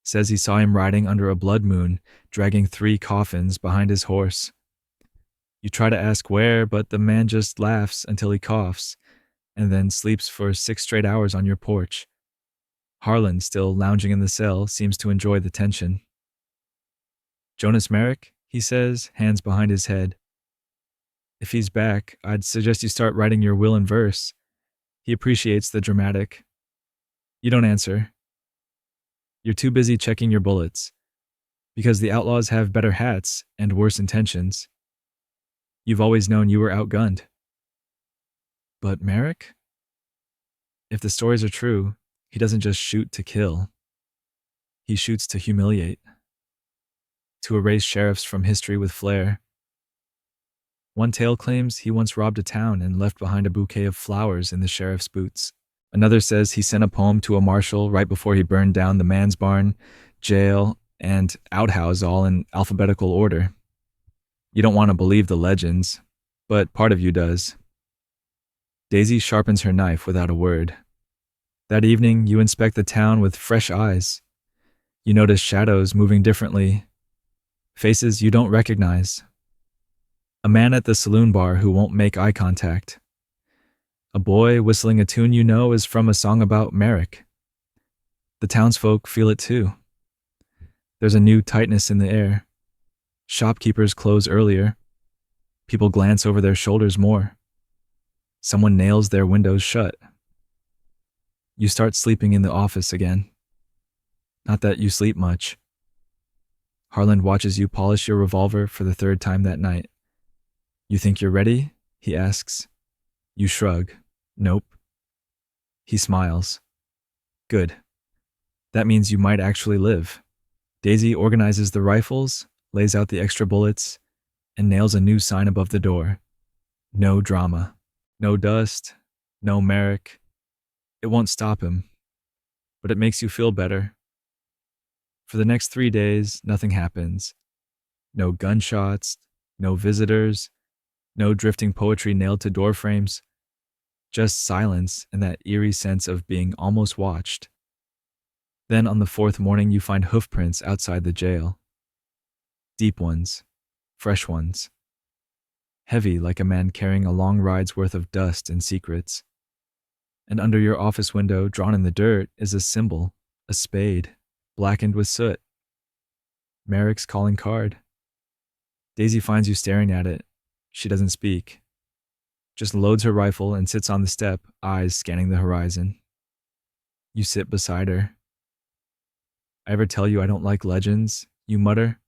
Says he saw him riding under a blood moon, dragging 3 coffins behind his horse. You try to ask where, but the man just laughs until he coughs, and then sleeps for 6 straight hours on your porch. Harlan, still lounging in the cell, seems to enjoy the tension. Jonas Merrick, he says, hands behind his head. If he's back, I'd suggest you start writing your will in verse. He appreciates the dramatic. You don't answer. You're too busy checking your bullets, because the outlaws have better hats and worse intentions. You've always known you were outgunned. But Merrick? If the stories are true, he doesn't just shoot to kill. He shoots to humiliate. To erase sheriffs from history with flair. One tale claims he once robbed a town and left behind a bouquet of flowers in the sheriff's boots. Another says he sent a poem to a marshal right before he burned down the man's barn, jail, and outhouse all in alphabetical order. You don't want to believe the legends, but part of you does. Daisy sharpens her knife without a word. That evening, you inspect the town with fresh eyes. You notice shadows moving differently, faces you don't recognize. A man at the saloon bar who won't make eye contact. A boy whistling a tune you know is from a song about Merrick. The townsfolk feel it too. There's a new tightness in the air. Shopkeepers close earlier. People glance over their shoulders more. Someone nails their windows shut. You start sleeping in the office again. Not that you sleep much. Harland watches you polish your revolver for the third time that night. You think you're ready? He asks. You shrug. Nope. He smiles. Good. That means you might actually live. Daisy organizes the rifles, lays out the extra bullets, and nails a new sign above the door. No drama. No dust. No Merrick. It won't stop him, but it makes you feel better. For the next 3 days, nothing happens. No gunshots, no visitors, no drifting poetry nailed to door frames. Just silence and that eerie sense of being almost watched. Then on the fourth morning, you find hoof prints outside the jail. Deep ones, fresh ones. Heavy like a man carrying a long ride's worth of dust and secrets. And under your office window, drawn in the dirt, is a symbol, a spade, blackened with soot. Merrick's calling card. Daisy finds you staring at it. She doesn't speak. Just loads her rifle and sits on the step, eyes scanning the horizon. You sit beside her. I ever tell you I don't like legends? You mutter.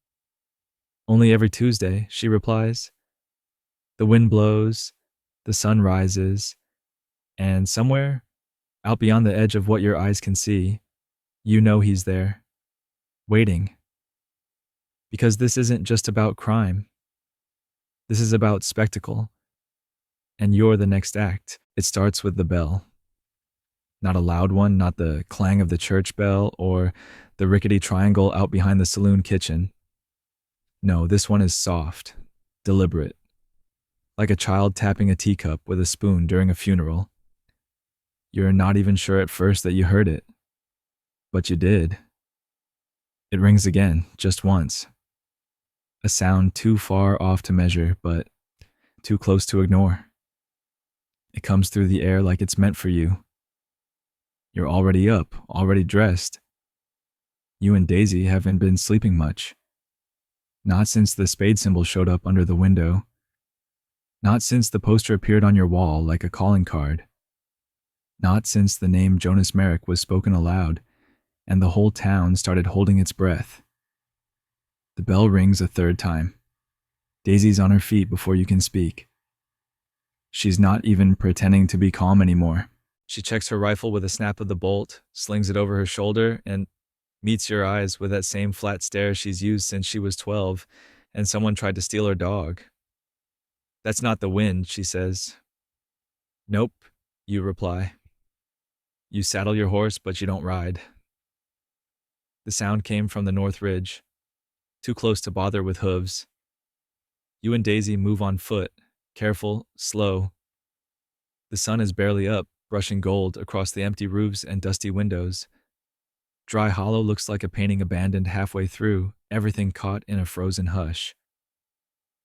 Only every Tuesday, she replies. The wind blows, the sun rises, and somewhere, out beyond the edge of what your eyes can see, you know he's there, waiting. Because this isn't just about crime. This is about spectacle. And you're the next act. It starts with the bell. Not a loud one, not the clang of the church bell or the rickety triangle out behind the saloon kitchen. No, this one is soft, deliberate. Like a child tapping a teacup with a spoon during a funeral. You're not even sure at first that you heard it. But you did. It rings again, just once. A sound too far off to measure, but too close to ignore. It comes through the air like it's meant for you. You're already up, already dressed. You and Daisy haven't been sleeping much. Not since the spade symbol showed up under the window. Not since the poster appeared on your wall like a calling card. Not since the name Jonas Merrick was spoken aloud and the whole town started holding its breath. The bell rings a third time. Daisy's on her feet before you can speak. She's not even pretending to be calm anymore. She checks her rifle with a snap of the bolt, slings it over her shoulder, and meets your eyes with that same flat stare she's used since she was 12 and someone tried to steal her dog. That's not the wind, she says. Nope, you reply. You saddle your horse, but you don't ride. The sound came from the North Ridge, too close to bother with hooves. You and Daisy move on foot, careful, slow. The sun is barely up, brushing gold across the empty roofs and dusty windows. Dry Hollow looks like a painting abandoned halfway through, everything caught in a frozen hush.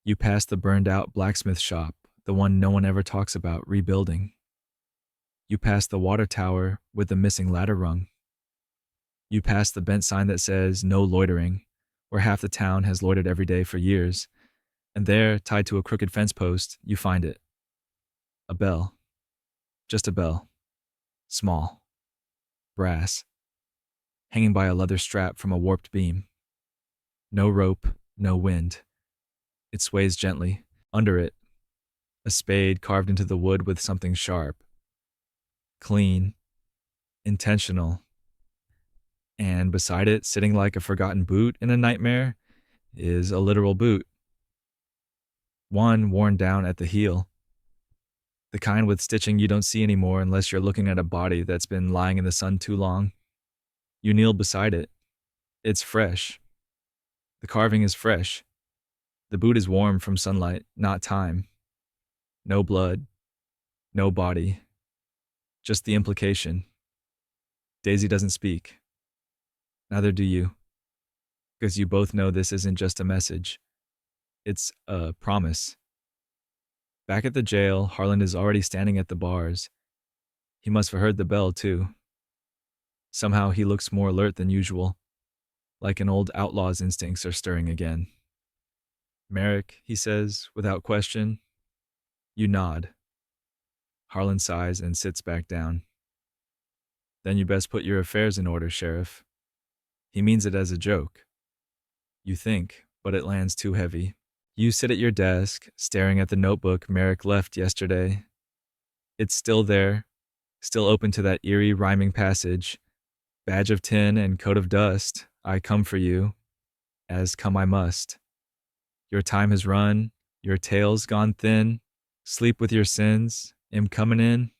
You pass the burned-out blacksmith shop, the one no one ever talks about rebuilding. You pass the water tower with the missing ladder rung. You pass the bent sign that says, "No loitering," where half the town has loitered every day for years. And there, tied to a crooked fence post, you find it. A bell. Just a bell. Small. Brass. Hanging by a leather strap from a warped beam. No rope, no wind. It sways gently. Under it, a spade carved into the wood with something sharp. Clean. Intentional. And beside it, sitting like a forgotten boot in a nightmare, is a literal boot. One worn down at the heel. The kind with stitching you don't see anymore unless you're looking at a body that's been lying in the sun too long. You kneel beside it. It's fresh, The carving is fresh. The boot is warm from sunlight, not time. No blood, no body, just the implication. Daisy doesn't speak. Neither do you, because you both know this isn't just a message. It's a promise. Back at the jail, Harlan is already standing at the bars. He must have heard the bell, too. Somehow he looks more alert than usual, like an old outlaw's instincts are stirring again. Merrick, he says, without question. You nod. Harlan sighs and sits back down. Then you best put your affairs in order, Sheriff. He means it as a joke. You think, but it lands too heavy. You sit at your desk, staring at the notebook Merrick left yesterday. It's still there, still open to that eerie rhyming passage. Badge of tin and coat of dust, I come for you, as come I must. Your time has run, your tale's gone thin, sleep with your sins, am coming in.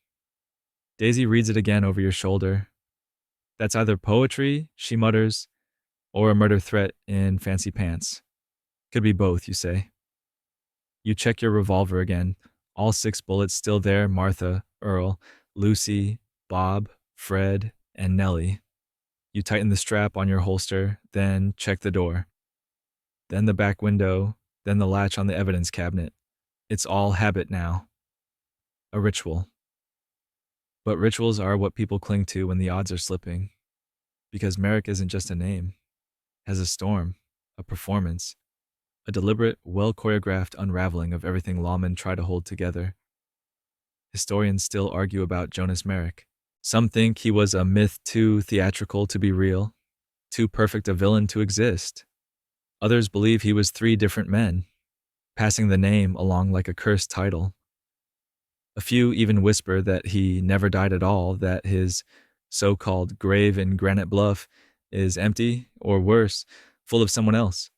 Daisy reads it again over your shoulder. That's either poetry, she mutters, or a murder threat in fancy pants. Could be both, you say. You check your revolver again. All 6 bullets still there, Martha, Earl, Lucy, Bob, Fred, and Nellie. You tighten the strap on your holster, then check the door. Then the back window, then the latch on the evidence cabinet. It's all habit now. A ritual. But rituals are what people cling to when the odds are slipping. Because Merrick isn't just a name. It has a storm, a performance, a deliberate, well-choreographed unraveling of everything lawmen try to hold together. Historians still argue about Jonas Merrick. Some think he was a myth too theatrical to be real, too perfect a villain to exist. Others believe he was 3 different men, passing the name along like a cursed title. A few even whisper that he never died at all, that his so-called grave in Granite Bluff is empty, or worse, full of someone else.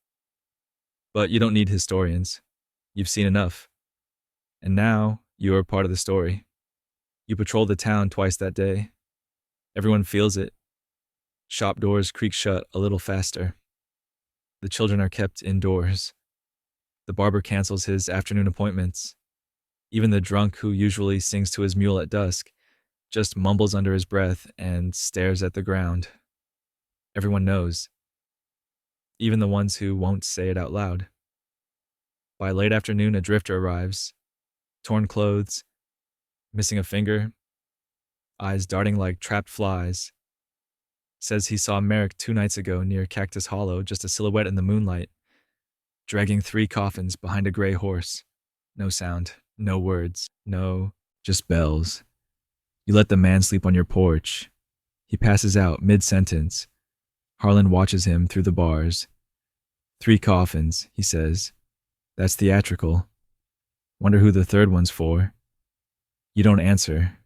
But you don't need historians. You've seen enough. And now you are part of the story. You patrol the town twice that day. Everyone feels it. Shop doors creak shut a little faster. The children are kept indoors. The barber cancels his afternoon appointments. Even the drunk who usually sings to his mule at dusk just mumbles under his breath and stares at the ground. Everyone knows. Even the ones who won't say it out loud. By late afternoon, a drifter arrives. Torn clothes, missing a finger, eyes darting like trapped flies. Says he saw Merrick 2 nights ago near Cactus Hollow, just a silhouette in the moonlight, dragging 3 coffins behind a gray horse. No sound, no words, just bells. You let the man sleep on your porch. He passes out mid-sentence. Harlan watches him through the bars. 3 coffins, he says. That's theatrical. Wonder who the 3rd one's for. You don't answer,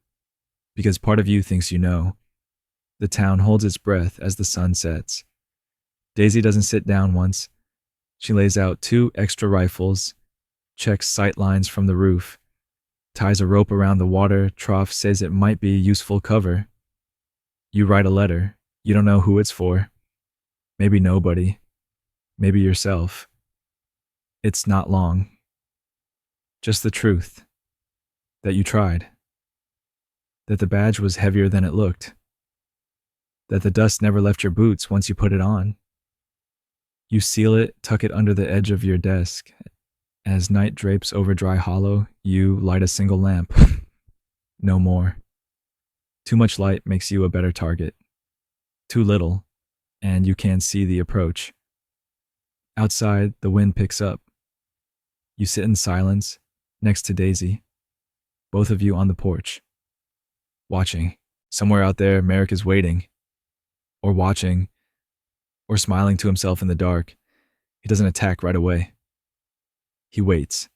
because part of you thinks you know. The town holds its breath as the sun sets. Daisy doesn't sit down once. She lays out 2 extra rifles, checks sight lines from the roof, ties a rope around the water trough, says it might be useful cover. You write a letter. You don't know who it's for. Maybe nobody. Maybe yourself. It's not long. Just the truth. That you tried. That the badge was heavier than it looked. That the dust never left your boots once you put it on. You seal it, tuck it under the edge of your desk. As night drapes over Dry Hollow, you light a single lamp. No more. Too much light makes you a better target. Too little, and you can't see the approach. Outside, the wind picks up. You sit in silence, next to Daisy, both of you on the porch. Watching. Somewhere out there, Merrick is waiting. Or watching. Or smiling to himself in the dark. He doesn't attack right away. He waits.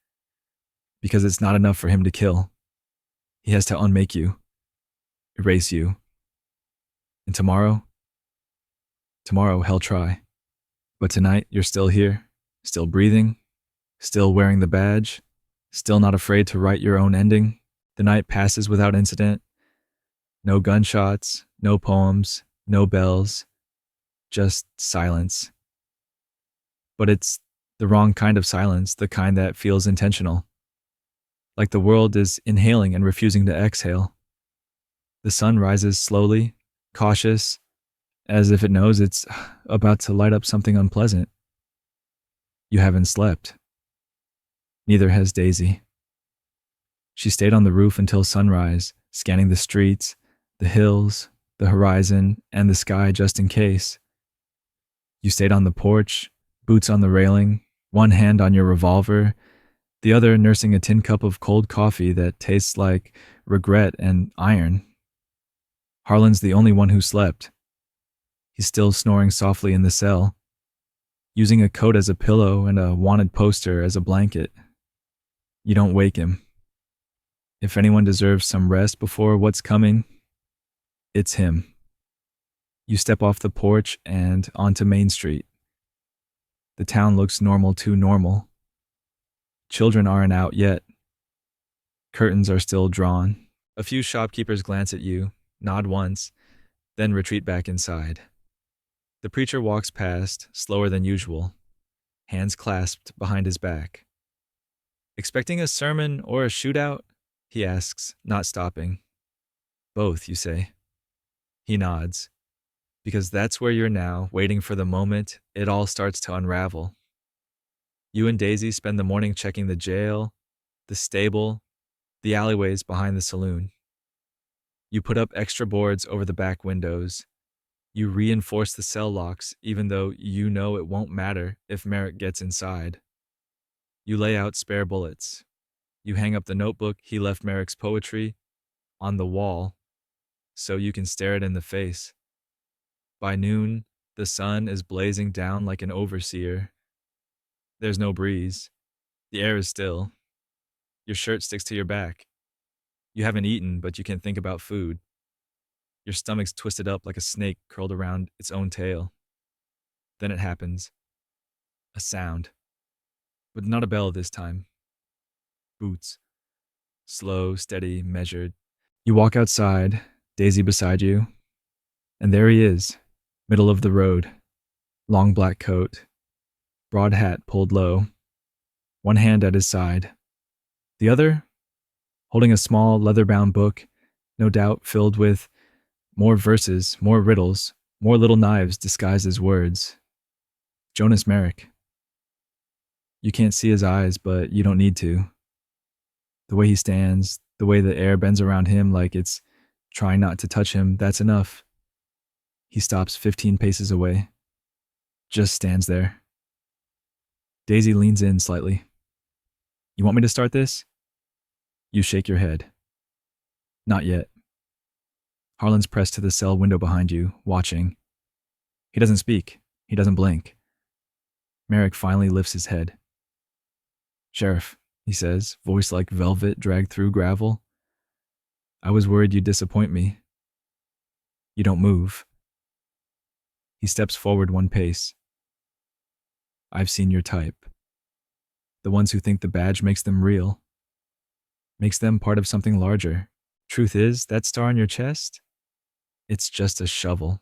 Because it's not enough for him to kill. He has to unmake you. Erase you. And tomorrow? Tomorrow, he'll try. But tonight, you're still here, still breathing, still wearing the badge, still not afraid to write your own ending. The night passes without incident. No gunshots, no poems, no bells, just silence. But it's the wrong kind of silence, the kind that feels intentional. Like the world is inhaling and refusing to exhale. The sun rises slowly, cautious, as if it knows it's about to light up something unpleasant. You haven't slept. Neither has Daisy. She stayed on the roof until sunrise, scanning the streets, the hills, the horizon, and the sky just in case. You stayed on the porch, boots on the railing, one hand on your revolver, the other nursing a tin cup of cold coffee that tastes like regret and iron. Harlan's the only one who slept. He's still snoring softly in the cell, using a coat as a pillow and a wanted poster as a blanket. You don't wake him. If anyone deserves some rest before what's coming, it's him. You step off the porch and onto Main Street. The town looks normal too normal. Children aren't out yet. Curtains are still drawn. A few shopkeepers glance at you, nod once, then retreat back inside. The preacher walks past, slower than usual, hands clasped behind his back. Expecting a sermon or a shootout? He asks, not stopping. Both, you say. He nods, because that's where you're now, waiting for the moment it all starts to unravel. You and Daisy spend the morning checking the jail, the stable, the alleyways behind the saloon. You put up extra boards over the back windows. You reinforce the cell locks, even though you know it won't matter if Merrick gets inside. You lay out spare bullets. You hang up the notebook he left Merrick's poetry on the wall so you can stare it in the face. By noon, the sun is blazing down like an overseer. There's no breeze. The air is still. Your shirt sticks to your back. You haven't eaten, but you can think about food. Your stomach's twisted up like a snake curled around its own tail. Then it happens. A sound. But not a bell this time. Boots. Slow, steady, measured. You walk outside, Daisy beside you, and there he is, middle of the road. Long black coat, broad hat pulled low, one hand at his side. The other, holding a small leather-bound book, no doubt filled with more verses, more riddles, more little knives disguised as words. Jonas Merrick. You can't see his eyes, but you don't need to. The way he stands, the way the air bends around him like it's trying not to touch him, that's enough. He stops 15 paces away. Just stands there. Daisy leans in slightly. You want me to start this? You shake your head. Not yet. Harlan's pressed to the cell window behind you, watching. He doesn't speak. He doesn't blink. Merrick finally lifts his head. Sheriff, he says, voice like velvet dragged through gravel. I was worried you'd disappoint me. You don't move. He steps forward one pace. I've seen your type. The ones who think the badge makes them real. Makes them part of something larger. Truth is, that star on your chest? It's just a shovel.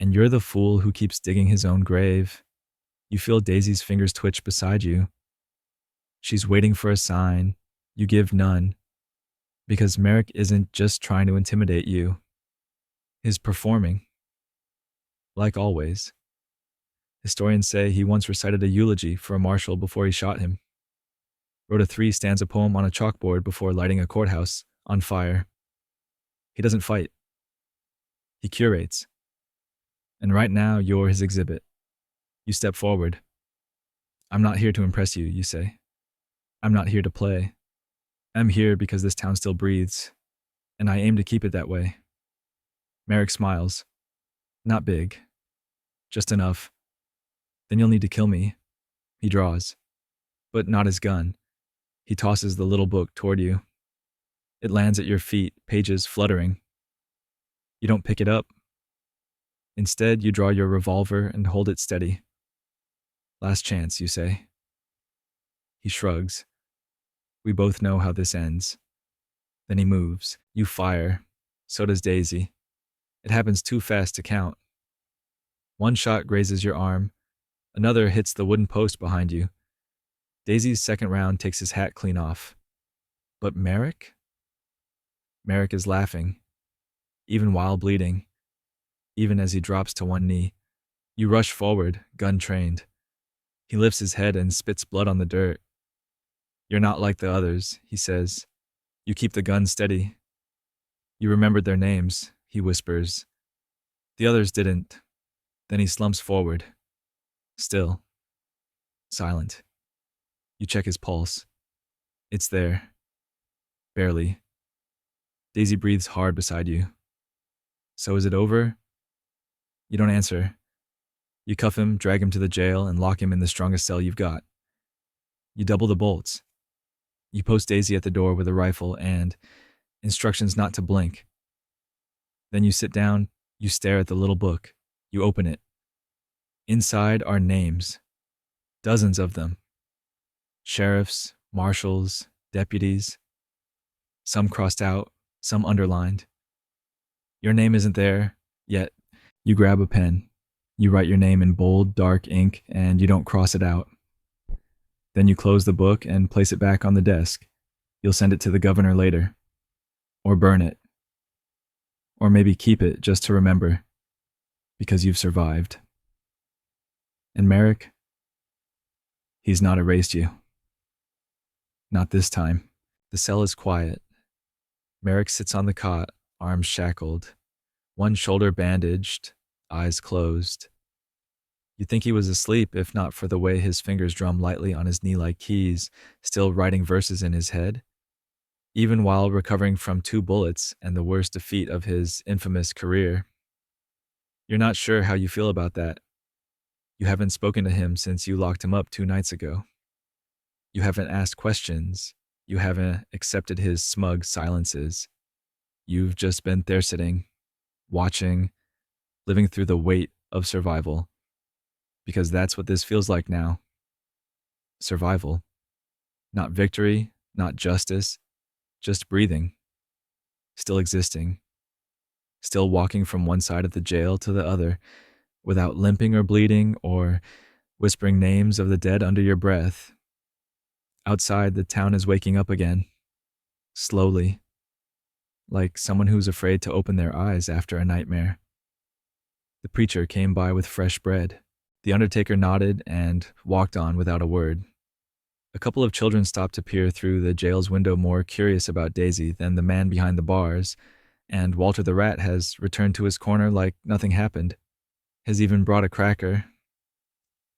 And you're the fool who keeps digging his own grave. You feel Daisy's fingers twitch beside you. She's waiting for a sign. You give none. Because Merrick isn't just trying to intimidate you. He's performing. Like always. Historians say he once recited a eulogy for a marshal before he shot him. Wrote a 3-stanza poem on a chalkboard before lighting a courthouse on fire. He doesn't fight. He curates. And right now, you're his exhibit. You step forward. I'm not here to impress you, you say. I'm not here to play. I'm here because this town still breathes, and I aim to keep it that way. Merrick smiles. Not big. Just enough. Then you'll need to kill me. He draws. But not his gun. He tosses the little book toward you. It lands at your feet, pages fluttering. You don't pick it up. Instead, you draw your revolver and hold it steady. Last chance, you say. He shrugs. We both know how this ends. Then he moves. You fire. So does Daisy. It happens too fast to count. One shot grazes your arm, Another hits the wooden post behind you. Daisy's second round takes his hat clean off. But Merrick? Merrick is laughing, even while bleeding, even as he drops to one knee. You rush forward, gun trained. He lifts his head and spits blood on the dirt. You're not like the others, he says. You keep the gun steady. You remembered their names, he whispers. The others didn't. Then he slumps forward. Still. Silent. You check his pulse. It's there. Barely. Daisy breathes hard beside you. So is it over? You don't answer. You cuff him, drag him to the jail, and lock him in the strongest cell you've got. You double the bolts. You post Daisy at the door with a rifle and instructions not to blink. Then you sit down, you stare at the little book. You open it. Inside are names. Dozens of them. Sheriffs, marshals, deputies. Some crossed out, some underlined. Your name isn't there, yet you grab a pen. You write your name in bold, dark ink, and you don't cross it out. Then you close the book and place it back on the desk. You'll send it to the governor later. Or burn it. Or maybe keep it just to remember. Because you've survived. And Merrick? He's not erased you. Not this time. The cell is quiet. Merrick sits on the cot, arms shackled, one shoulder bandaged, eyes closed. You'd think he was asleep if not for the way his fingers drum lightly on his knee-like keys, still writing verses in his head. Even while recovering from 2 bullets and the worst defeat of his infamous career. You're not sure how you feel about that. You haven't spoken to him since you locked him up 2 nights ago. You haven't asked questions. You haven't accepted his smug silences. You've just been there sitting, watching, living through the weight of survival. Because that's what this feels like now. Survival. Not victory, not justice, just breathing. Still existing. Still walking from one side of the jail to the other, without limping or bleeding or whispering names of the dead under your breath. Outside, the town is waking up again. Slowly. Like someone who's afraid to open their eyes after a nightmare. The preacher came by with fresh bread. The undertaker nodded and walked on without a word. A couple of children stopped to peer through the jail's window, more curious about Daisy than the man behind the bars, and Walter the Rat has returned to his corner like nothing happened. Has even brought a cracker.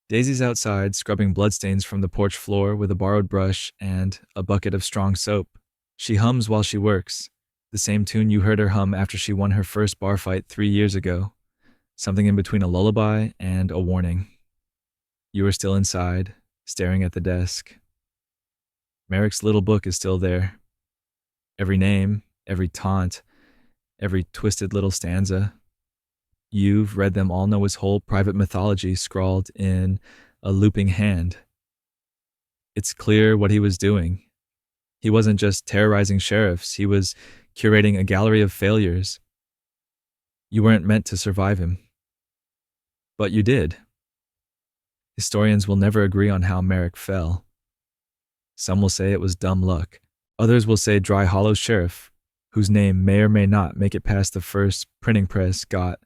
Daisy's outside, scrubbing bloodstains from the porch floor with a borrowed brush and a bucket of strong soap. She hums while she works, the same tune you heard her hum after she won her first bar fight 3 years ago. Something in between a lullaby and a warning. You are still inside, staring at the desk. Merrick's little book is still there. Every name, every taunt, every twisted little stanza. You've read them all, know his whole private mythology scrawled in a looping hand. It's clear what he was doing. He wasn't just terrorizing sheriffs, he was curating a gallery of failures. You weren't meant to survive him. But you did. Historians will never agree on how Merrick fell. Some will say it was dumb luck. Others will say Dry Hollow Sheriff, whose name may or may not make it past the first printing press, got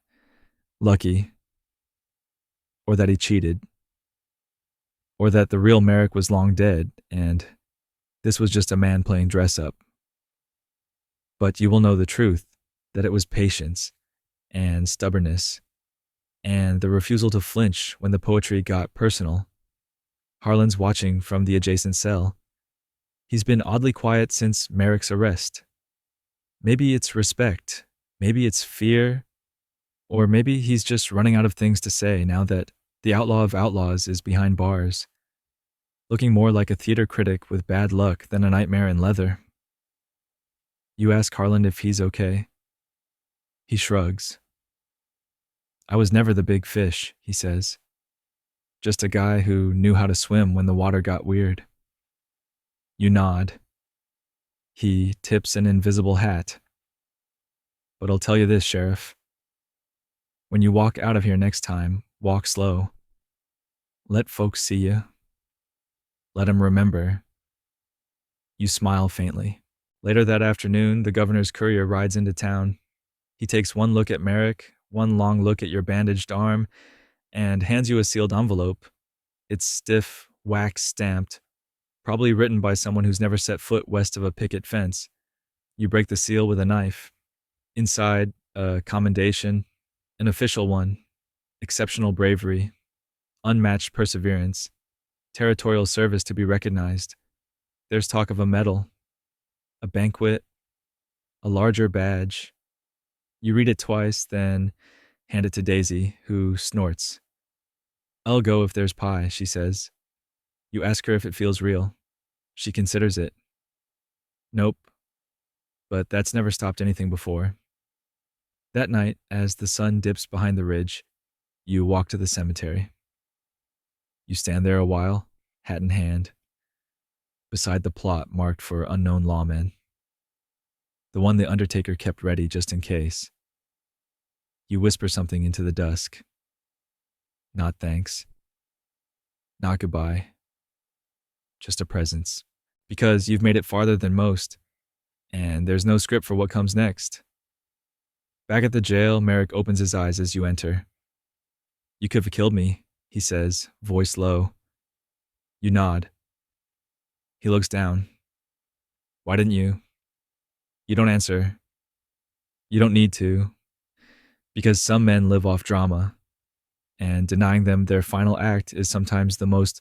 lucky. Or that he cheated. Or that the real Merrick was long dead, and this was just a man playing dress-up. But you will know the truth, that it was patience, and stubbornness, and the refusal to flinch when the poetry got personal. Harlan's watching from the adjacent cell. He's been oddly quiet since Merrick's arrest. Maybe it's respect, maybe it's fear, or maybe he's just running out of things to say now that the outlaw of outlaws is behind bars, looking more like a theater critic with bad luck than a nightmare in leather. You ask Harlan if he's okay. He shrugs. I was never the big fish, he says. Just a guy who knew how to swim when the water got weird. You nod. He tips an invisible hat. But I'll tell you this, Sheriff. When you walk out of here next time, walk slow. Let folks see you. Let 'em remember. You smile faintly. Later that afternoon, the governor's courier rides into town. He takes one look at Merrick, one long look at your bandaged arm, and hands you a sealed envelope. It's stiff, wax stamped, probably written by someone who's never set foot west of a picket fence. You break the seal with a knife. Inside, a commendation, an official one, exceptional bravery, unmatched perseverance, territorial service to be recognized. There's talk of a medal, a banquet, a larger badge. You read it twice, then hand it to Daisy, who snorts. I'll go if there's pie, she says. You ask her if it feels real. She considers it. Nope, but that's never stopped anything before. That night, as the sun dips behind the ridge, you walk to the cemetery. You stand there a while, hat in hand, beside the plot marked for unknown lawmen, the one the undertaker kept ready just in case. You whisper something into the dusk. Not thanks. Not goodbye. Just a presence. Because you've made it farther than most, and there's no script for what comes next. Back at the jail, Merrick opens his eyes as you enter. You could have killed me, he says, voice low. You nod. He looks down. Why didn't you? You don't answer. You don't need to. Because some men live off drama, and denying them their final act is sometimes the most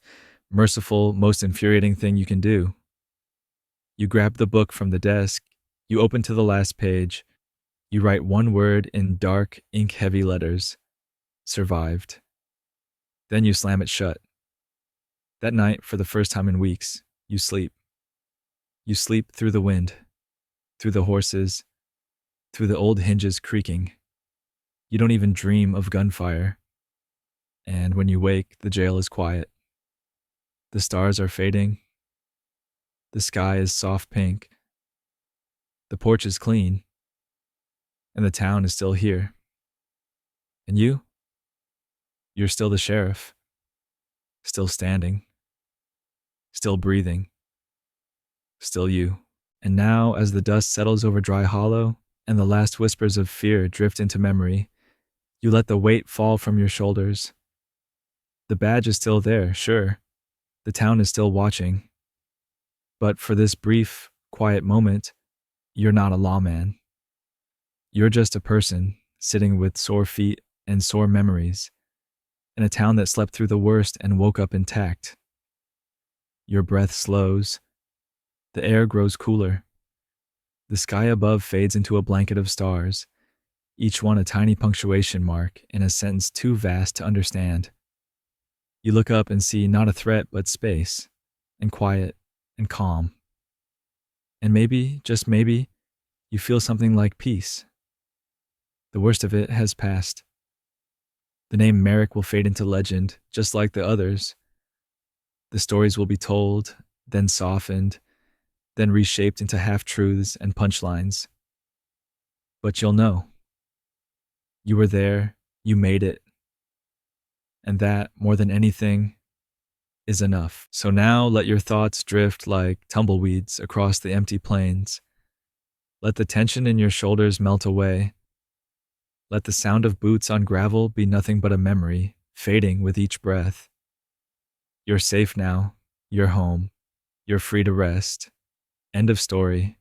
merciful, most infuriating thing you can do. You grab the book from the desk, you open to the last page, you write one word in dark, ink-heavy letters. Survived. Then you slam it shut. That night, for the first time in weeks, you sleep. You sleep through the wind, through the horses, through the old hinges creaking. You don't even dream of gunfire. And when you wake, the jail is quiet. The stars are fading. The sky is soft pink. The porch is clean. And the town is still here. And you? You're still the sheriff. Still standing. Still breathing. Still you. And now, as the dust settles over Dry Hollow and the last whispers of fear drift into memory, you let the weight fall from your shoulders. The badge is still there, sure. The town is still watching. But for this brief, quiet moment, you're not a lawman. You're just a person sitting with sore feet and sore memories in a town that slept through the worst and woke up intact. Your breath slows. The air grows cooler. The sky above fades into a blanket of stars, each one a tiny punctuation mark in a sentence too vast to understand. You look up and see not a threat but space, and quiet, and calm. And maybe, just maybe, you feel something like peace. The worst of it has passed. The name Merrick will fade into legend, just like the others. The stories will be told, then softened, then reshaped into half-truths and punchlines. But you'll know. You were there, you made it. And that, more than anything, is enough. So now let your thoughts drift like tumbleweeds across the empty plains. Let the tension in your shoulders melt away. Let the sound of boots on gravel be nothing but a memory, fading with each breath. You're safe now. You're home. You're free to rest. End of story.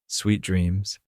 Sweet dreams.